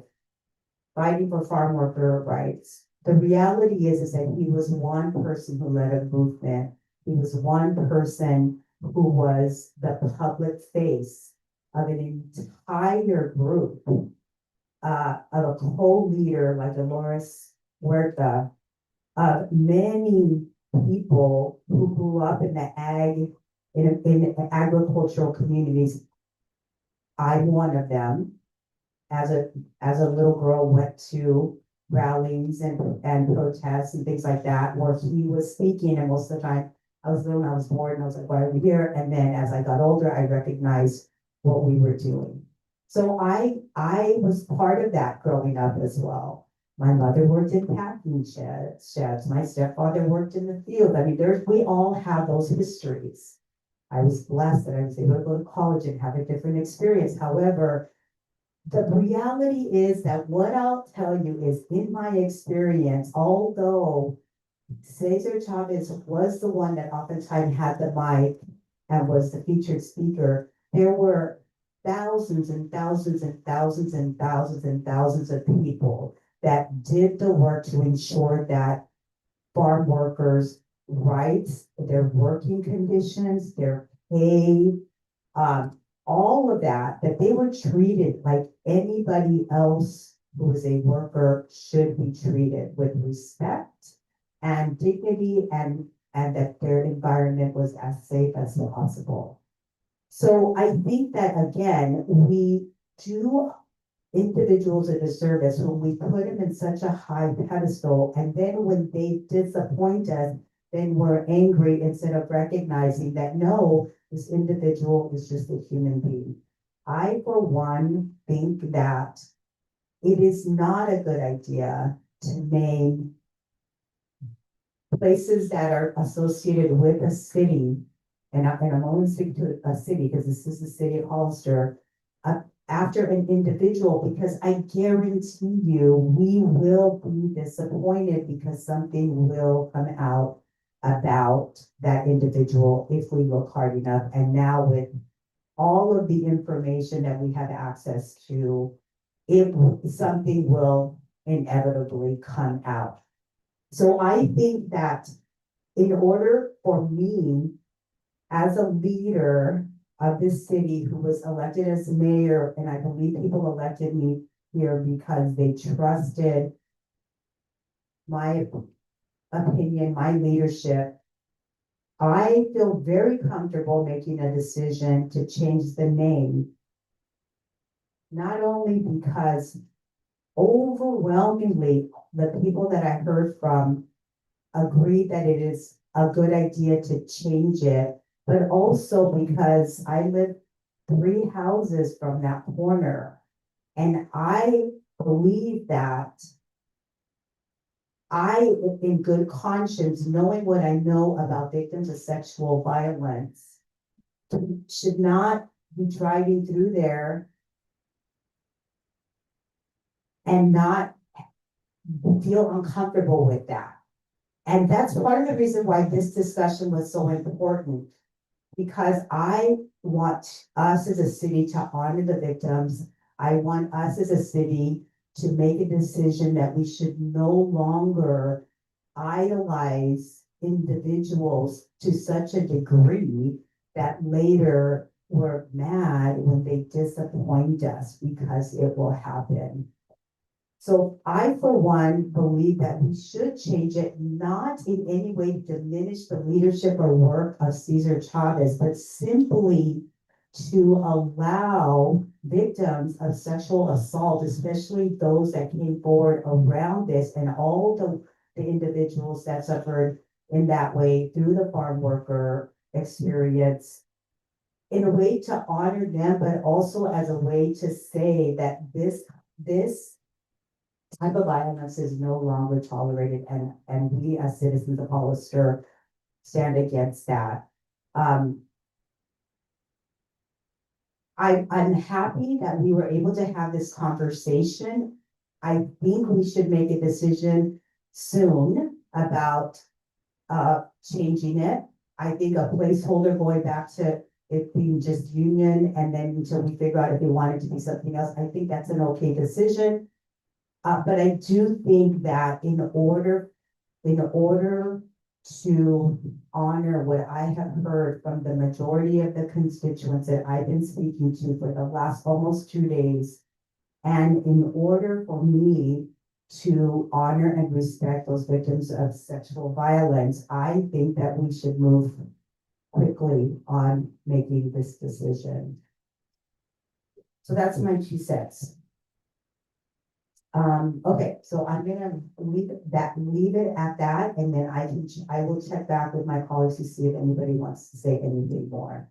fighting for farm worker rights. The reality is that he was one person who led a movement. He was one person who was the public face of an entire group of a co-leader like Dolores Huerta, of many people who grew up in the in agricultural communities. I'm one of them. As a little girl, went to rallies and protests and things like that, where he was speaking, and most of the time I was little and I was bored and I was like, why are we here? And then as I got older, I recognized what we were doing. So I was part of that growing up as well. My mother worked in packing sheds. My stepfather worked in the field. I mean, we all have those histories. I was blessed that I was able to go to college and have a different experience. However, the reality is that what I'll tell you is in my experience, although Cesar Chavez was the one that oftentimes had the mic and was the featured speaker, there were thousands and thousands and thousands and thousands and thousands of people that did the work to ensure that farm workers' rights, their working conditions, their pay, all of that they were treated like anybody else who was a worker should be treated with respect and dignity and that their environment was as safe as possible. So I think that again, we do individuals a disservice when we put them in such a high pedestal, and then when they disappoint us, then we're angry instead of recognizing that no, this individual is just a human being. I, for one, think that it is not a good idea to name places that are associated with a city, and I'm only speaking to a city because this is the city of Hollister, after an individual, because I guarantee you, we will be disappointed because something will come out about that individual if we look hard enough. And now with all of the information that we have access to, something will inevitably come out. So I think that in order for me, as a leader of this city who was elected as mayor, and I believe people elected me here because they trusted my opinion, my leadership, I feel very comfortable making a decision to change the name. Not only because overwhelmingly the people that I heard from agree that it is a good idea to change it, but also because I live 3 houses from that corner. And I believe that I, in good conscience, knowing what I know about victims of sexual violence, should not be driving through there and not feel uncomfortable with that. And that's part of the reason why this discussion was so important, because I want us as a city to honor the victims. I want us as a city to make a decision that we should no longer idolize individuals to such a degree that later we're mad when they disappoint us, because it will happen. So I, for one, believe that we should change it, not in any way to diminish the leadership or work of Cesar Chavez, but simply to allow victims of sexual assault, especially those that came forward around this, and all the individuals that suffered in that way through the farm worker experience, in a way to honor them, but also as a way to say that this type of violence is no longer tolerated, and we as citizens of Hollister stand against that. I'm happy that we were able to have this conversation. I think we should make a decision soon about changing it. I think a placeholder going back to it being just union, and then until we figure out if we want it to be something else, I think that's an okay decision. But I do think that in order to honor what I have heard from the majority of the constituents that I've been speaking to for the last almost 2 days, and in order for me to honor and respect those victims of sexual violence, I think that we should move quickly on making this decision. So that's my 2 cents. Okay, so I'm gonna leave it at that, and then I will check back with my colleagues to see if anybody wants to say anything more.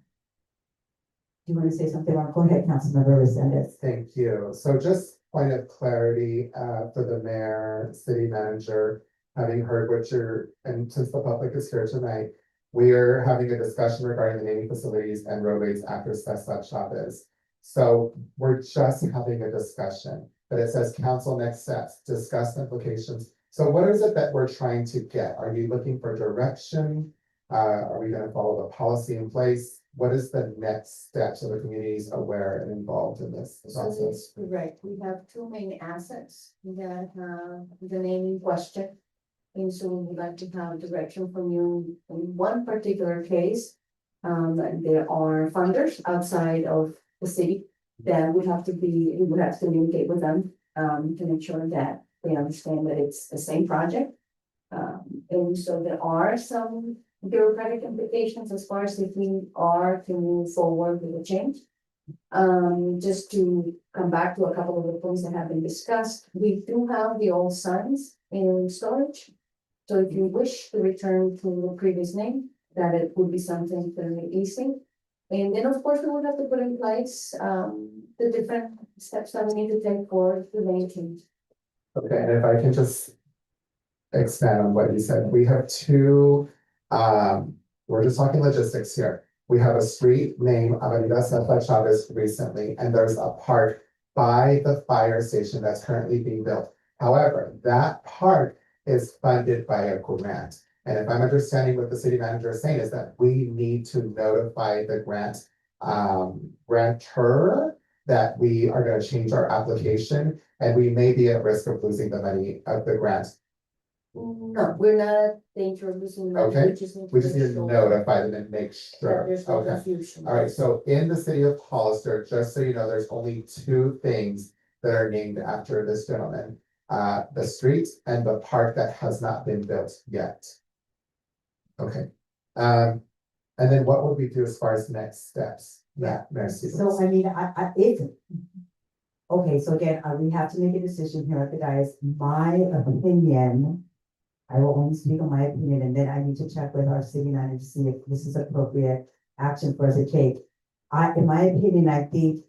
Do you want to say something more? Go ahead, Councilmember Resendez. Thank you. So just point of clarity, for the mayor, city manager, having heard what you're, and since the public is here tonight, we are having a discussion regarding the naming facilities and roadways after Cesar Chavez. So we're just having a discussion, but it says council next steps, discuss implications. So what is it that we're trying to get? Are you looking for direction? Are we gonna follow the policy in place? What is the next step so the community is aware and involved in this process? Right, we have two main assets that have the name in question. And so we would like to have direction from you in one particular case. There are funders outside of the city that would have to be, we would have to communicate with them, to make sure that they understand that it's the same project. And so there are some bureaucratic implications as far as if we are to move forward with the change. Just to come back to a couple of the points that have been discussed, we do have the old signs in storage. So if you wish to return to the previous name, that it would be something fairly easy. And then, of course, we would have to put in place, the different steps that we need to take for the name change. Okay, and if I can just expand on what you said, we have two, we're just talking logistics here. We have a street named Avenida Cesar Chavez recently, and there's a park by the fire station that's currently being built. However, that park is funded by a grant. And if I'm understanding what the city manager is saying is that we need to notify the grant grantor that we are gonna change our application and we may be at risk of losing the money of the grant. No, we're not introducing. money, Okay, We just need We just need to make sure notify them and make that sure. there's no Okay. confusion. All right, so in the city of Hollister, just so you know, there's only two things that are named after this gentleman. The street and the park that has not been built yet. Okay, and then what would we do as far as next steps? Yeah, merci. So I mean, it's. Okay, so again, we have to make a decision here at the dais. My opinion. I will only speak on my opinion and then I need to check with our city manager to see if this is appropriate action for us to take. In my opinion, I think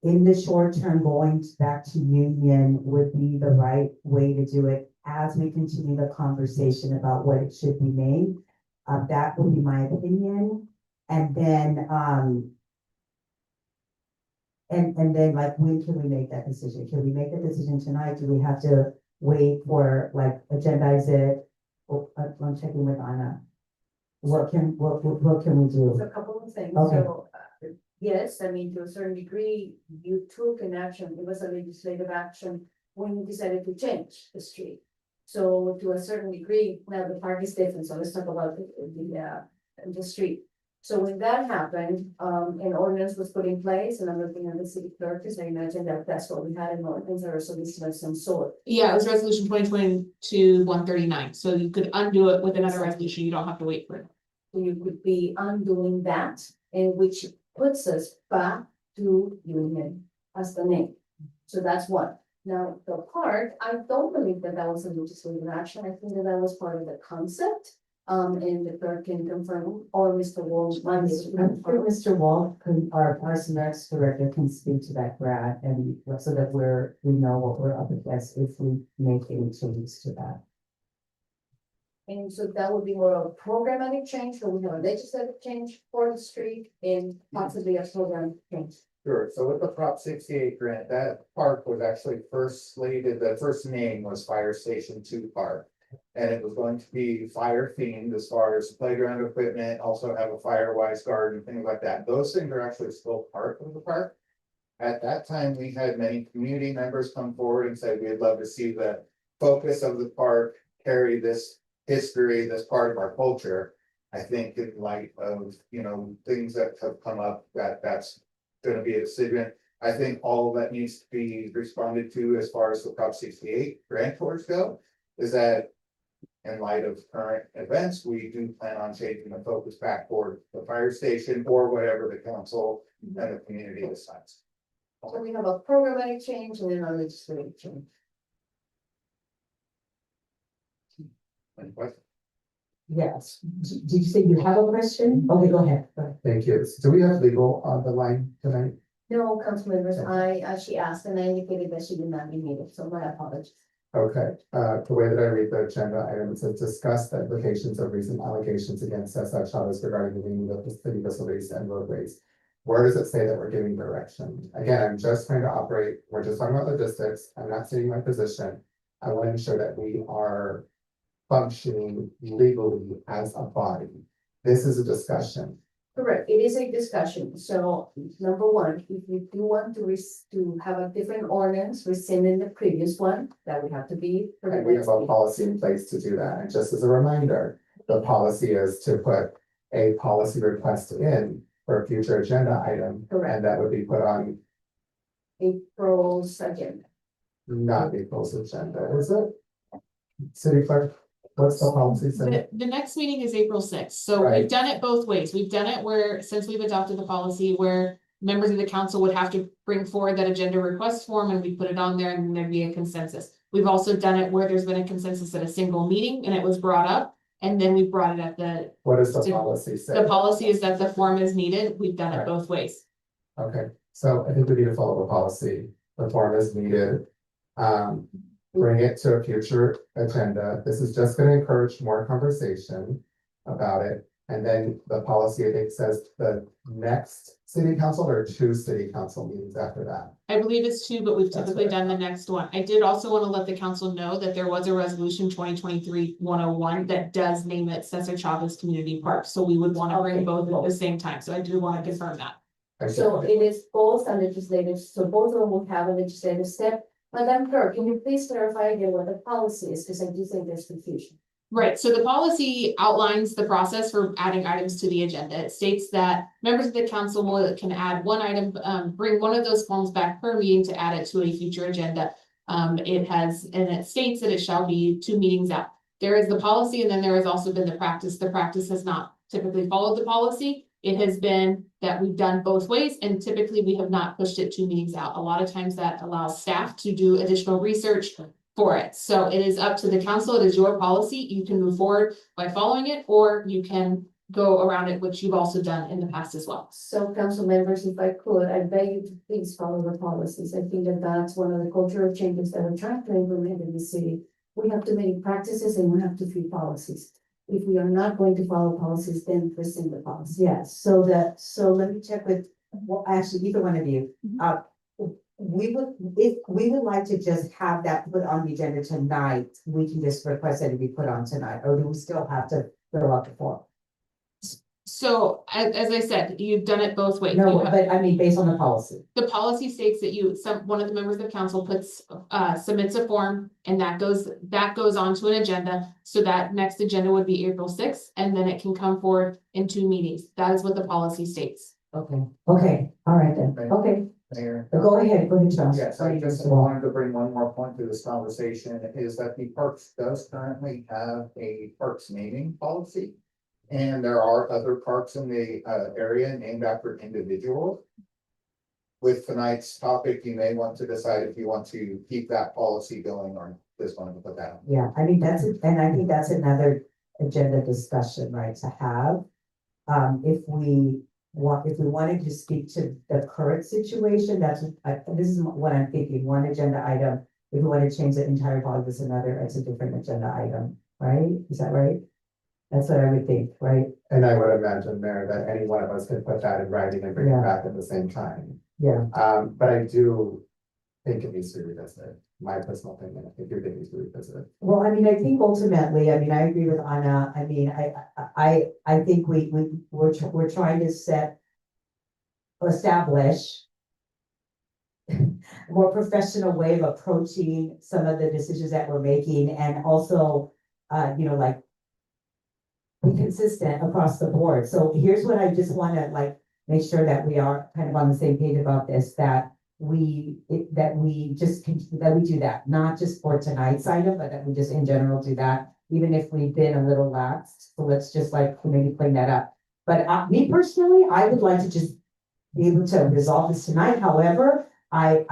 in the short term, going back to union would be the right way to do it as we continue the conversation about what it should be named. That would be my opinion. And then, and then like, when can we make that decision? Can we make the decision tonight? Do we have to wait for like agendize it? I'm checking with Anna. What can we do? A couple of things, Okay. so, yes, I mean, to a certain degree, you took an action, it was a legislative action when you decided to change the street. So to a certain degree, now the park is different, so let's talk about the street. So when that happened, an ordinance was put in place, and I'm looking at the city clerk, because I imagine that that's what we had in ordinance, or so this of some sort. Yeah, it was resolution 2022-139, so you could undo it with another resolution, you don't have to wait for it. So you could be undoing that, and which puts us back to union as the name. So that's one. Now, the park, I don't believe that was a legislative action. I think that was part of the concept. And the clerk can confirm, or Mr. Wall. I'm sure Mr. Wall, our Parks and Recs director, can speak to that grant and so that we know what we're up against if we make any changes to that. And so that would be more of a programmatic change, so we have a legislative change for the street and possibly a program change. Sure, so with the Prop 68 grant, that park was actually first slated, the first name was Fire Station 2 Park. And it was going to be fire themed as far as playground equipment, also have a firewise garden, things like that. Those things are actually still part of the park. At that time, we had many community members come forward and say, we'd love to see the focus of the park carry this history, this part of our culture. I think in light of, things that have come up, that's gonna be a decision. I think all that needs to be responded to as far as the Prop 68 grantors go, is that in light of current events, we do plan on changing the focus back toward the fire station or whatever the council and the community decides. So we have a programmatic change and then a legislative change. Any questions? Yes. Did you say you have a question? Okay, go ahead. Thank you. Do we have legal on the line tonight? No, council members, she asked and I indicated that she did not need it, so my apologies. Okay, the way that I read the agenda item, it says discuss the implications of recent allegations against Cesar Chavez regarding the naming of the city facilities and roadways. Where does it say that we're giving direction? Again, I'm just trying to operate, we're just talking about logistics, I'm not stating my position. I want to ensure that we are functioning legally as a body. This is a discussion. Correct, it is a discussion, so number one, if you do want to have a different ordinance rescinding the previous one, that would have to be. for the And we have next a meeting. policy in place to do that. And just as a reminder, the policy is to put a policy request in for a future agenda item. Correct. And that would be put on April 2nd. not April's agenda, is it? City clerk, what's the policy say? The next meeting is April sixth, so Right. we've done it both ways. We've done it where, since we've adopted the policy where members of the council would have to bring forward that agenda request form and we put it on there and there'd be a consensus. We've also done it where there's been a consensus at a single meeting and it was brought up, and then we brought it at the What does the policy say? the policy is that the form is needed. We've done it Right. both ways. Okay, so I think we need to follow the policy. The form is needed. Bring it to a future agenda. This is just gonna encourage more conversation about it. And then the policy, I think, says the next city council or 2 city council meetings after that. I believe it's 2, but we've That's typically what I done the next one. I did also want to let the council know that there was a resolution 2023-101 that does name it Cesar Chavez Community Park. So we would want to bring Okay. both at the same time. So I do want to confirm that. I So get it is both a legislative, so both of them will have a legislative step. Madam Clerk, can you please clarify again what the policy is, because I do think there's confusion. Right, so the policy outlines the process for adding items to the agenda. It states that members of the council can add one item, bring one of those forms back per meeting to add it to a future agenda. It states that it shall be 2 meetings out. There is the policy and then there has also been the practice. The practice has not typically followed the policy. It has been that we've done both ways and typically we have not pushed it 2 meetings out. A lot of times that allows staff to do additional research for it. So it is up to the council. It is your policy. You can move forward by following it, or you can go around it, which you've also done in the past as well. So council members, if I could, I beg you to please follow the policies. I think that that's one of the cultural changes that we're trying to implement in the city. We have too many practices and we have too few policies. If we are not going to follow policies, then rescind the policy. Yes, so let me check with, well, actually, either one of you. If we would like to just have that put on the agenda tonight, we can just request that it be put on tonight, or do we still have to fill out the form? So as I said, you've done it both ways. No, You have- but I mean, based on the policy. The policy states that one of the members of council submits a form and that goes onto an agenda. So that next agenda would be April 6th, and then it can come forward in 2 meetings. That is what the policy states. Okay, all right then, okay, Mayor. go ahead, Charles. Yes, I just wanted to bring one more point to this conversation, is that the Parks does currently have a parks naming policy. And there are other parks in the area named after individuals. With tonight's topic, you may want to decide if you want to keep that policy going or just want to put that on. Yeah, I mean, that's it, and I think that's another agenda discussion, right, to have. If we wanted to speak to the current situation, this is what I'm thinking, one agenda item. If we want to change the entire policy, it's a different agenda item, right? Is that right? That's what I would think, right? And I would imagine, Mayor, that any one of us could put that in writing and bring it Yeah. back at the same time. Yeah, But I do think it needs to be revisited. My personal opinion, I think it needs to be revisited. well, I mean, I think ultimately, I mean, I agree with Anna, I mean, I think we're trying to establish a more professional way of approaching some of the decisions that we're making, and also, like, be consistent across the board. So here's what I just want to make sure that we are kind of on the same page about this, that we do that, not just for tonight's item, but that we just in general do that, even if we've been a little lax. So let's just maybe clean that up. But me personally, I would like to just be able to resolve this tonight. However, I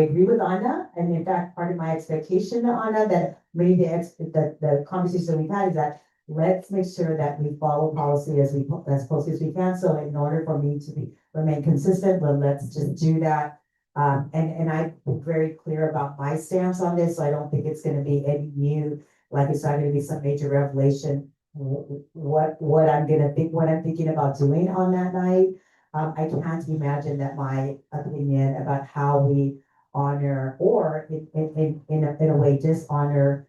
agree with Anna, and in fact, part of my expectation, Anna, that maybe the conversation that we've had is that let's make sure that we follow policy as closely as we can. So in order for me to remain consistent, well, let's just do that. And I'm very clear about my stance on this, so I don't think it's gonna be any new, like it's not gonna be some major revelation. What I'm gonna think, what I'm thinking about doing on that night. I can't imagine that my opinion about how we honor or in a way dishonor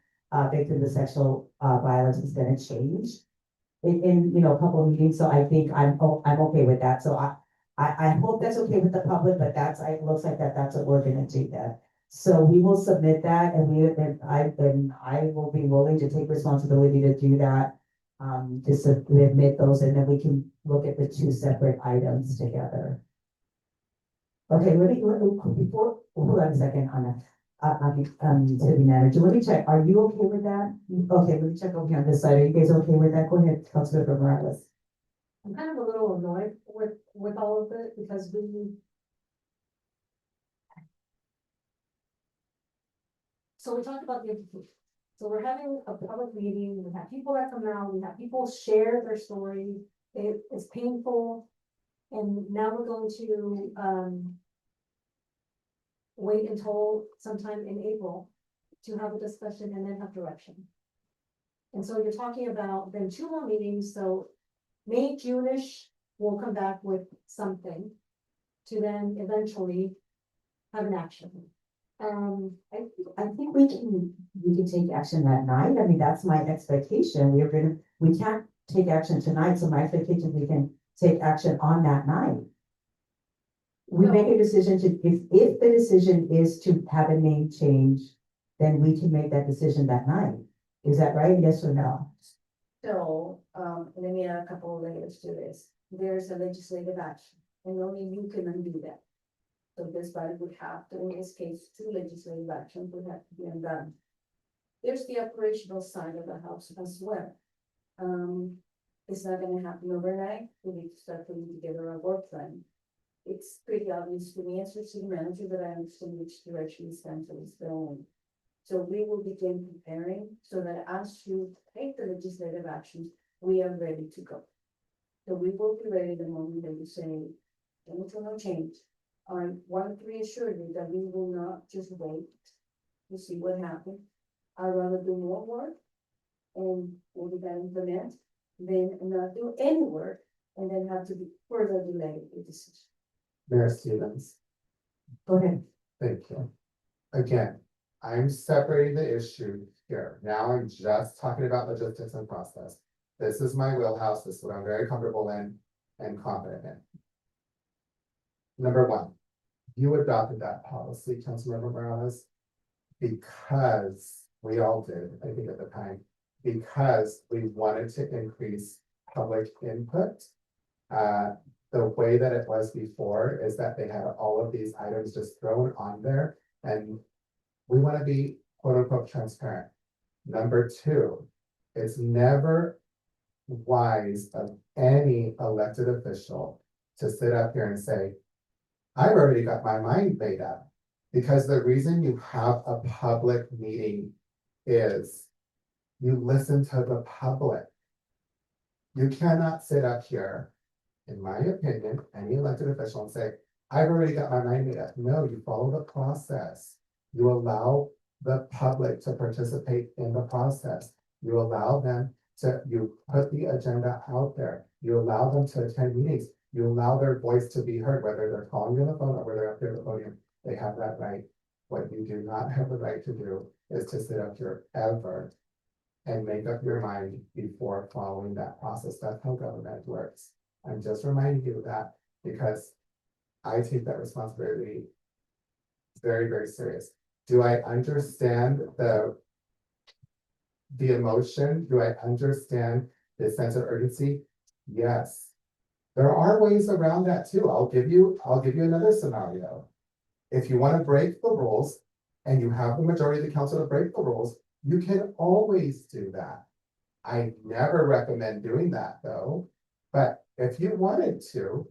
victims of sexual violence is gonna change in a couple of meetings, so I think I'm okay with that, so I hope that's okay with the public, but it looks like that's what we're gonna do then. So we will submit that and I will be willing to take responsibility to do that. To submit those and then we can look at the two separate items together. Okay, before, hold on a second, Anna. City manager, let me check, are you okay with that? Okay, let me check over here on this side, are you guys okay with that? Go ahead, Councilor Morales. I'm kind of a little annoyed with all of it because so we talked about the implications. So we're having a public meeting, we have people that come out, we have people share their story, it's painful. And now we're going to, wait until sometime in April to have a discussion and then have direction. And so you're talking about then 2 more meetings, so May, June-ish, we'll come back with something to then eventually have an action. I think we can take action that night. I mean, that's my expectation. We can't take action tonight, so my expectation, we can take action on that night. We make a decision if the decision is to have a name change, then we can make that decision that night. Is that right? Yes or no? So, let me add a couple of layers to this. There's a legislative action, and only you can undo that. So this body would have to, in this case, 2 legislative actions would have to be undone. There's the operational side of the house as well. It's not gonna happen overnight. We need to start putting together a work plan. It's pretty obvious to me as the city manager that I understand which direction this council is going. So we will begin preparing so that as you take the legislative actions, we are ready to go. So we will be ready the moment that you say, no change. I want to reassure you that we will not just wait to see what happens. I'd rather do more work and we'll be done implement than not do any work and then have to be further delay the decision. Mayor Stevens, Go ahead. thank you. Again, I'm separating the issue here. Now I'm just talking about logistics and process. This is my wheelhouse. This is what I'm very comfortable in and confident in. Number 1, you adopted that policy, Councilmember Morales, because we all did, I think at the time, because we wanted to increase public input. The way that it was before is that they had all of these items just thrown on there, and we want to be quote unquote transparent. Number 2, it's never wise of any elected official to sit up here and say, I've already got my mind made up. Because the reason you have a public meeting is you listen to the public. You cannot sit up here, in my opinion, any elected official and say, I've already got my mind made up. No, you follow the process. You allow the public to participate in the process. You allow them to, you put the agenda out there. You allow them to attend meetings. You allow their voice to be heard, whether they're calling you on the phone or whether they're up there at the podium. They have that right. What you do not have the right to do is to sit up here ever and make up your mind before following that process. That's how government works. I'm just reminding you of that because I take that responsibility very, very serious. Do I understand the emotion? Do I understand the sense of urgency? Yes. There are ways around that too. I'll give you another scenario. If you want to break the rules and you have the majority of the council to break the rules, you can always do that. I never recommend doing that though. But if you wanted to,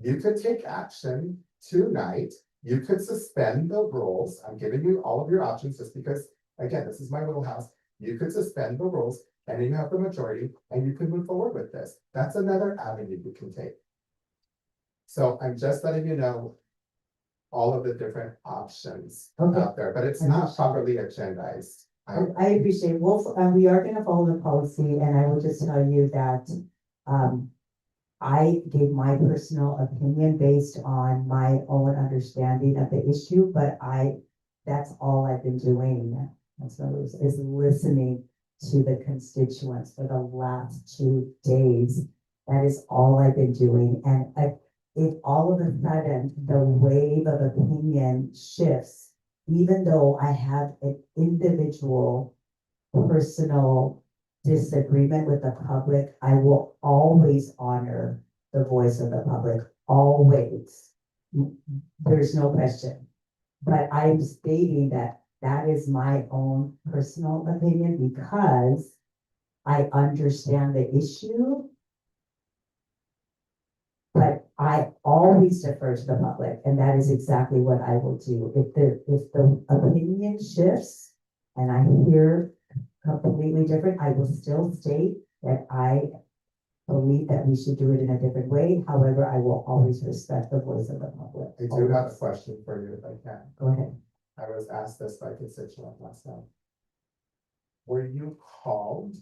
you could take action tonight. You could suspend the rules. I'm giving you all of your options just because, again, this is my wheelhouse. You could suspend the rules and then you have the majority, and you can move forward with this. That's another avenue you can take. So I'm just letting you know all of the different options Okay. out there, but it's not properly agendized. I appreciate, we are gonna follow the policy, and I will just tell you that, I gave my personal opinion based on my own understanding of the issue, but that's all I've been doing. That's what it is listening to the constituents for the last 2 days. That is all I've been doing, and if all of a sudden the wave of opinion shifts, even though I have an individual personal disagreement with the public, I will always honor the voice of the public, always. There's no question. But I'm stating that that is my own personal opinion because I understand the issue. But I always defer to the public, and that is exactly what I will do. If the opinion shifts and I hear completely different, I will still state that I believe that we should do it in a different way. However, I will always respect the voice of the public. I do have a question for you if I can. Go ahead. I was asked this by a constituent last night. Were you called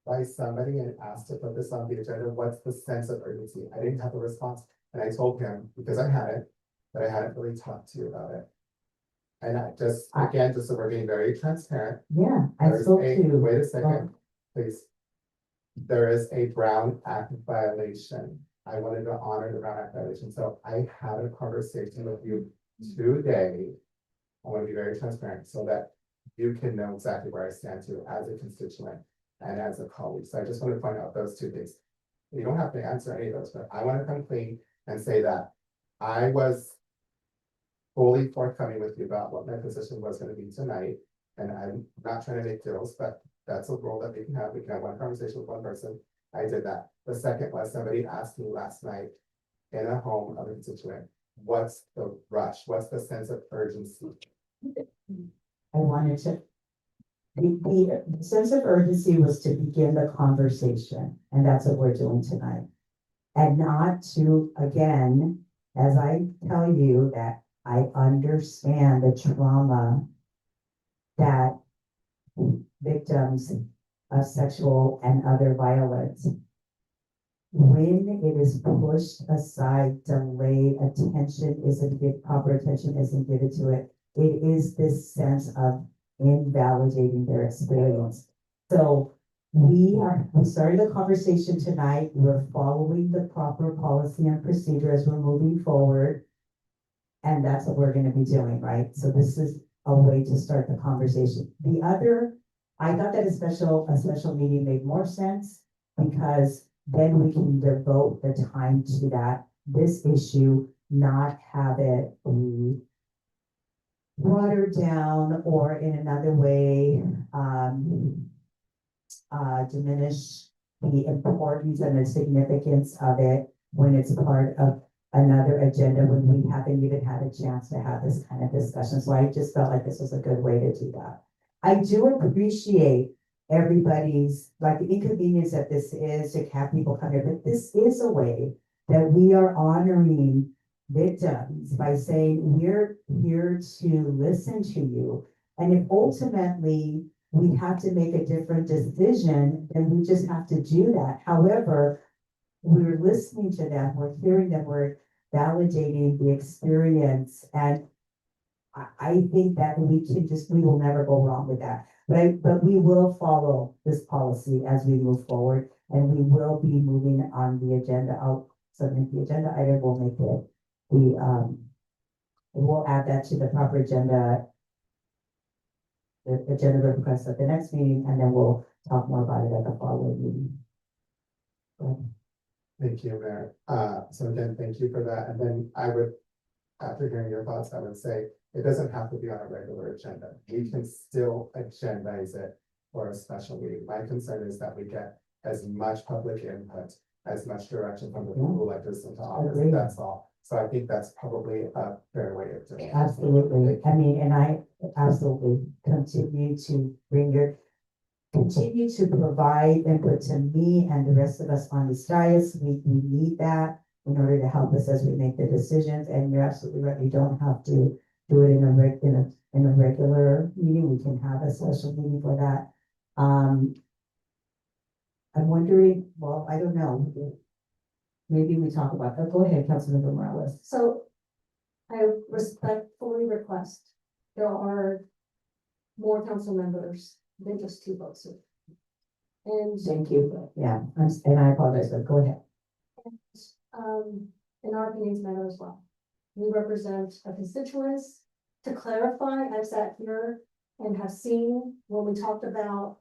by somebody and asked to put this on the agenda? What's the sense of urgency? I didn't have a response, and I told him, because I had it, but I hadn't really talked to you about it. And again, just so we're being very transparent. Yeah, I spoke to. Wait a second, please. There is a Brown Act violation. I wanted to honor the Brown Act violation, so I had a conversation with you today. I want to be very transparent so that you can know exactly where I stand to as a constituent and as a colleague. So I just want to point out those 2 things. You don't have to answer any of those, but I want to come clean and say that I was fully forthcoming with you about what my position was going to be tonight. And I'm not trying to make deals, but that's a role that we can have. We can have one conversation with one person. I did that. The second was somebody asked me last night in a home of a constituent, what's the rush? What's the sense of urgency? I wanted to. The sense of urgency was to begin the conversation, and that's what we're doing tonight. And not to, again, as I tell you that I understand the trauma that victims of sexual and other violence, when it is pushed aside, delayed, proper attention isn't given to it, it is this sense of invalidating their experience. So we started the conversation tonight. We're following the proper policy and procedure as we're moving forward. And that's what we're going to be doing, right? So this is a way to start the conversation. I thought that a special meeting made more sense because then we can devote the time to this issue, not have it be watered down or in another way, diminish the importance and the significance of it when it's part of another agenda when we haven't even had a chance to have this kind of discussion. So I just felt like this was a good way to do that. I do appreciate everybody's, like, the inconvenience that this is to have people come here, but this is a way that we are honoring victims by saying we're here to listen to you. And if ultimately we have to make a different decision, then we just have to do that. However, we're listening to them, we're hearing them, we're validating the experience. And I think that we will never go wrong with that. But we will follow this policy as we move forward, and we will be moving on the agenda. I'll submit the agenda item, we'll make it we'll add that to the proper agenda, the agenda request at the next meeting, and then we'll talk more about it at the following meeting. Thank you, Mayor. So again, thank you for that. And then I would, after hearing your thoughts, I would say it doesn't have to be on a regular agenda. We can still agendize it for a special meeting. My concern is that we get as much public input, as much direction from the people who elect us into office. Agreed. That's all. So I think that's probably a fair way of doing it. Absolutely. I mean, and I absolutely continue to bring your continue to provide input to me and the rest of us on this dais. We need that in order to help us as we make the decisions. And you're absolutely right, we don't have to do it in a regular meeting. We can have a special meeting for that. I'm wondering, well, I don't know. Maybe we talk about that. Go ahead, Councilmember Morales. So I respectfully request, there are more council members than just two votes. And, Thank you. Yeah, and I apologize, but go ahead. and our opinions matter as well. We represent our constituents. To clarify, I've sat here and have seen when we talked about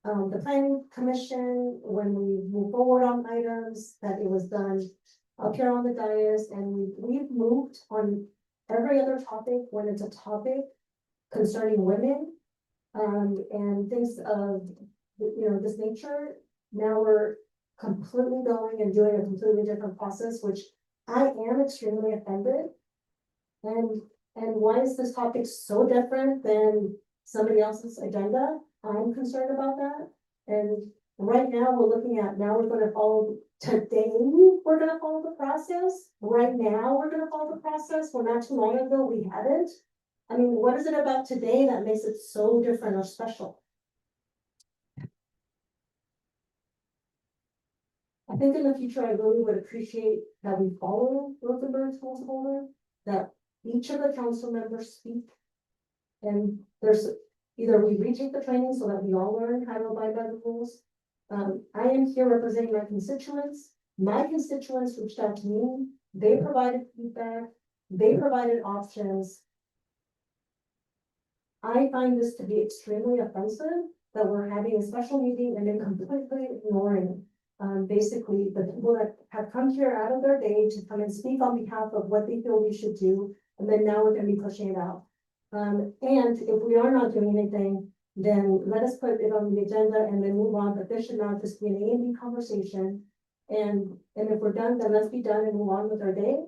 the planning commission, when we move forward on items, that it was done up here on the dais, and we've moved on every other topic when it's a topic concerning women, and things of, this nature. Now we're completely going and doing a completely different process, which I am extremely offended. And why is this topic so different than somebody else's agenda? I'm concerned about that. And right now, we're looking at, now we're gonna follow, today, we're gonna follow the process. Right now, we're gonna follow the process. Well, not too long ago, we hadn't. I mean, what is it about today that makes it so different or special? I think in the future, I really would appreciate that we follow Rosenberg's rules of order, that each of the council members speak. And there's either we retake the training so that we all learn how to abide by the rules. I am here representing my constituents. My constituents reached out to me. They provided feedback. They provided options. I find this to be extremely offensive that we're having a special meeting and then completely ignoring basically the people that have come here out of their day to come and speak on behalf of what they feel we should do. And then now we're gonna be pushing it out. And if we are not doing anything, then let us put it on the agenda and then move on, but this should not just be an A and B conversation. And if we're done, then let's be done and move on with our day.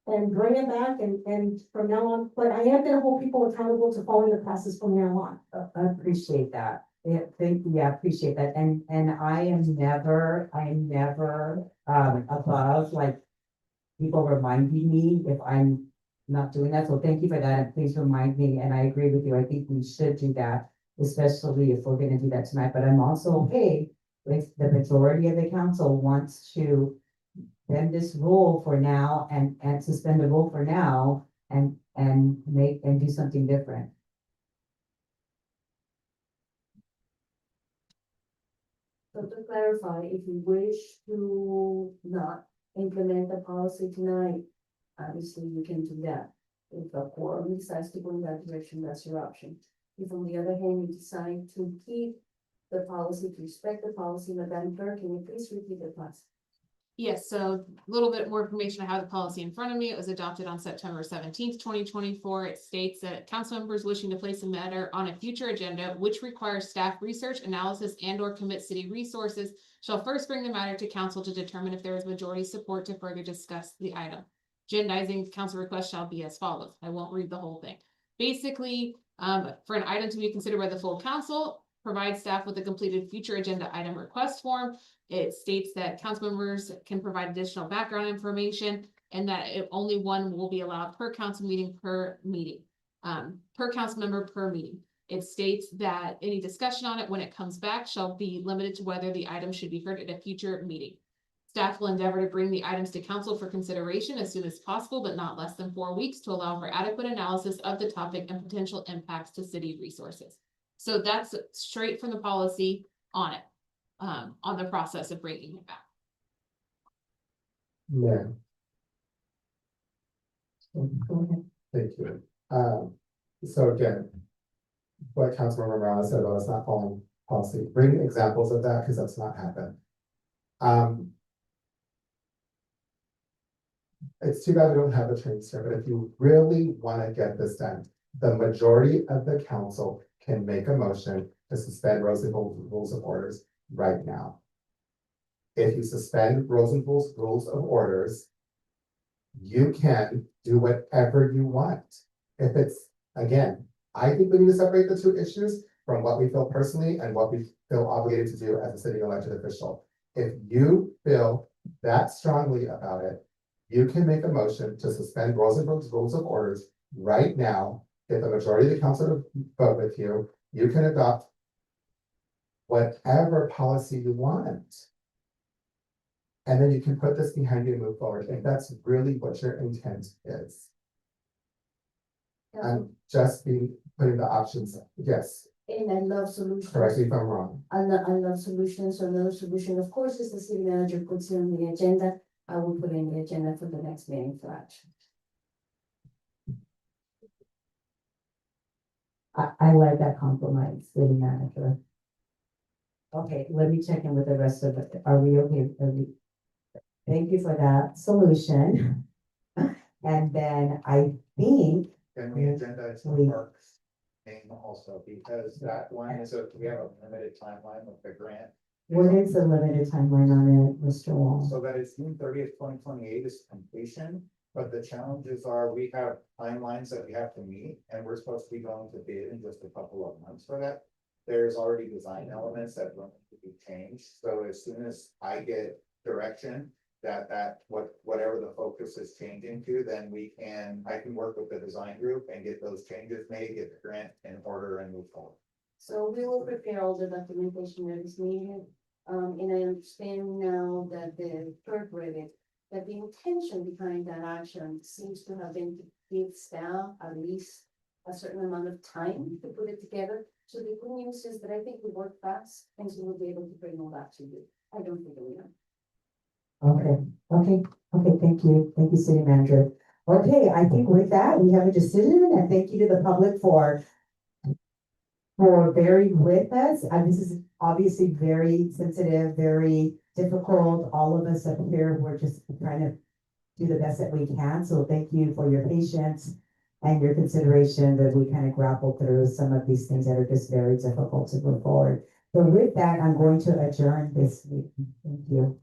And bring it back and from now on, but I am gonna hold people accountable to following the process from now on. I appreciate that. Yeah, appreciate that. And I am never above like people reminding me if I'm not doing that. So thank you for that. And please remind me. And I agree with you. I think we should do that, especially if we're gonna do that tonight. But I'm also okay if the majority of the council wants to bend this rule for now and suspend the rule for now and do something different. So to clarify, if you wish to not implement the policy tonight, obviously you can do that. If the quorum decides to go in that direction, that's your option. If on the other hand, you decide to keep the policy, to respect the policy, Madam Clerk, can you please repeat the class? Yes, so a little bit more information. I have the policy in front of me. It was adopted on September 17th, 2024. It states that council members wishing to place a matter on a future agenda, which requires staff research, analysis, and or commit city resources, shall first bring the matter to council to determine if there is majority support to further discuss the item. Agendizing council requests shall be as follows. I won't read the whole thing. Basically, for an item to be considered by the full council, provide staff with a completed future agenda item request form. It states that council members can provide additional background information and that only one will be allowed per council meeting per council member per meeting. It states that any discussion on it when it comes back shall be limited to whether the item should be heard at a future meeting. Staff will endeavor to bring the items to council for consideration as soon as possible, but not less than 4 weeks to allow for adequate analysis of the topic and potential impacts to city resources. So that's straight from the policy on it. On the process of bringing it back. Yeah, Go ahead. thank you. So again, what Councilmember Morales said about us not following policy, bring examples of that, because that's not happened. It's too bad we don't have a trained here, but if you really want to get this done, the majority of the council can make a motion to suspend Rosenthal rules of orders right now. If you suspend Rosenthal rules of orders, you can do whatever you want. If it's, again, I think we need to separate the two issues. from what we feel personally and what we feel obligated to do as a city elected official. If you feel that strongly about it, you can make a motion to suspend Rosenberg's rules of orders right now. Get the majority of the council to vote with you, you can adopt whatever policy you want. And then you can put this behind you and move forward, if that's really what your intent is. I'm just putting the options, yes, And I love solutions. correct me if I'm wrong. I love solutions, so another solution, of course, is the city manager puts it on the agenda. I will put in the agenda for the next meeting for action. I like that compromise, city manager. Okay, let me check in with the rest of it. Are we okay? Thank you for that solution. And then I think, Can we agenda to the parks name also, because that one is we have a limited timeline with the grant. what is the limited timeline on it, Mr. Wong? So that it's June 30th, 2028 is completion, but the challenges are we have timelines that we have to meet, and we're supposed to be going to bid in just a couple of months for that. There's already design elements that will need to be changed, so as soon as I get direction whatever the focus is changing to, then I can work with the design group and get those changes made, get the grant in order and move forward. So we will prepare all the documentation that is needed. And I understand now that the clerk read it, that the intention behind that action seems to have been to give staff at least a certain amount of time to put it together. So the good news is that I think we work fast, and so we'll be able to bring all that to you. I don't think we are. Okay, thank you, city manager. Okay, I think with that, we have a decision, and thank you to the public for bearing with us. This is obviously very sensitive, very difficult. All of us up here, we're just trying to do the best that we can. So thank you for your patience and your consideration that we kind of grapple through some of these things that are just very difficult to move forward. So with that, I'm going to adjourn this meeting. Thank you.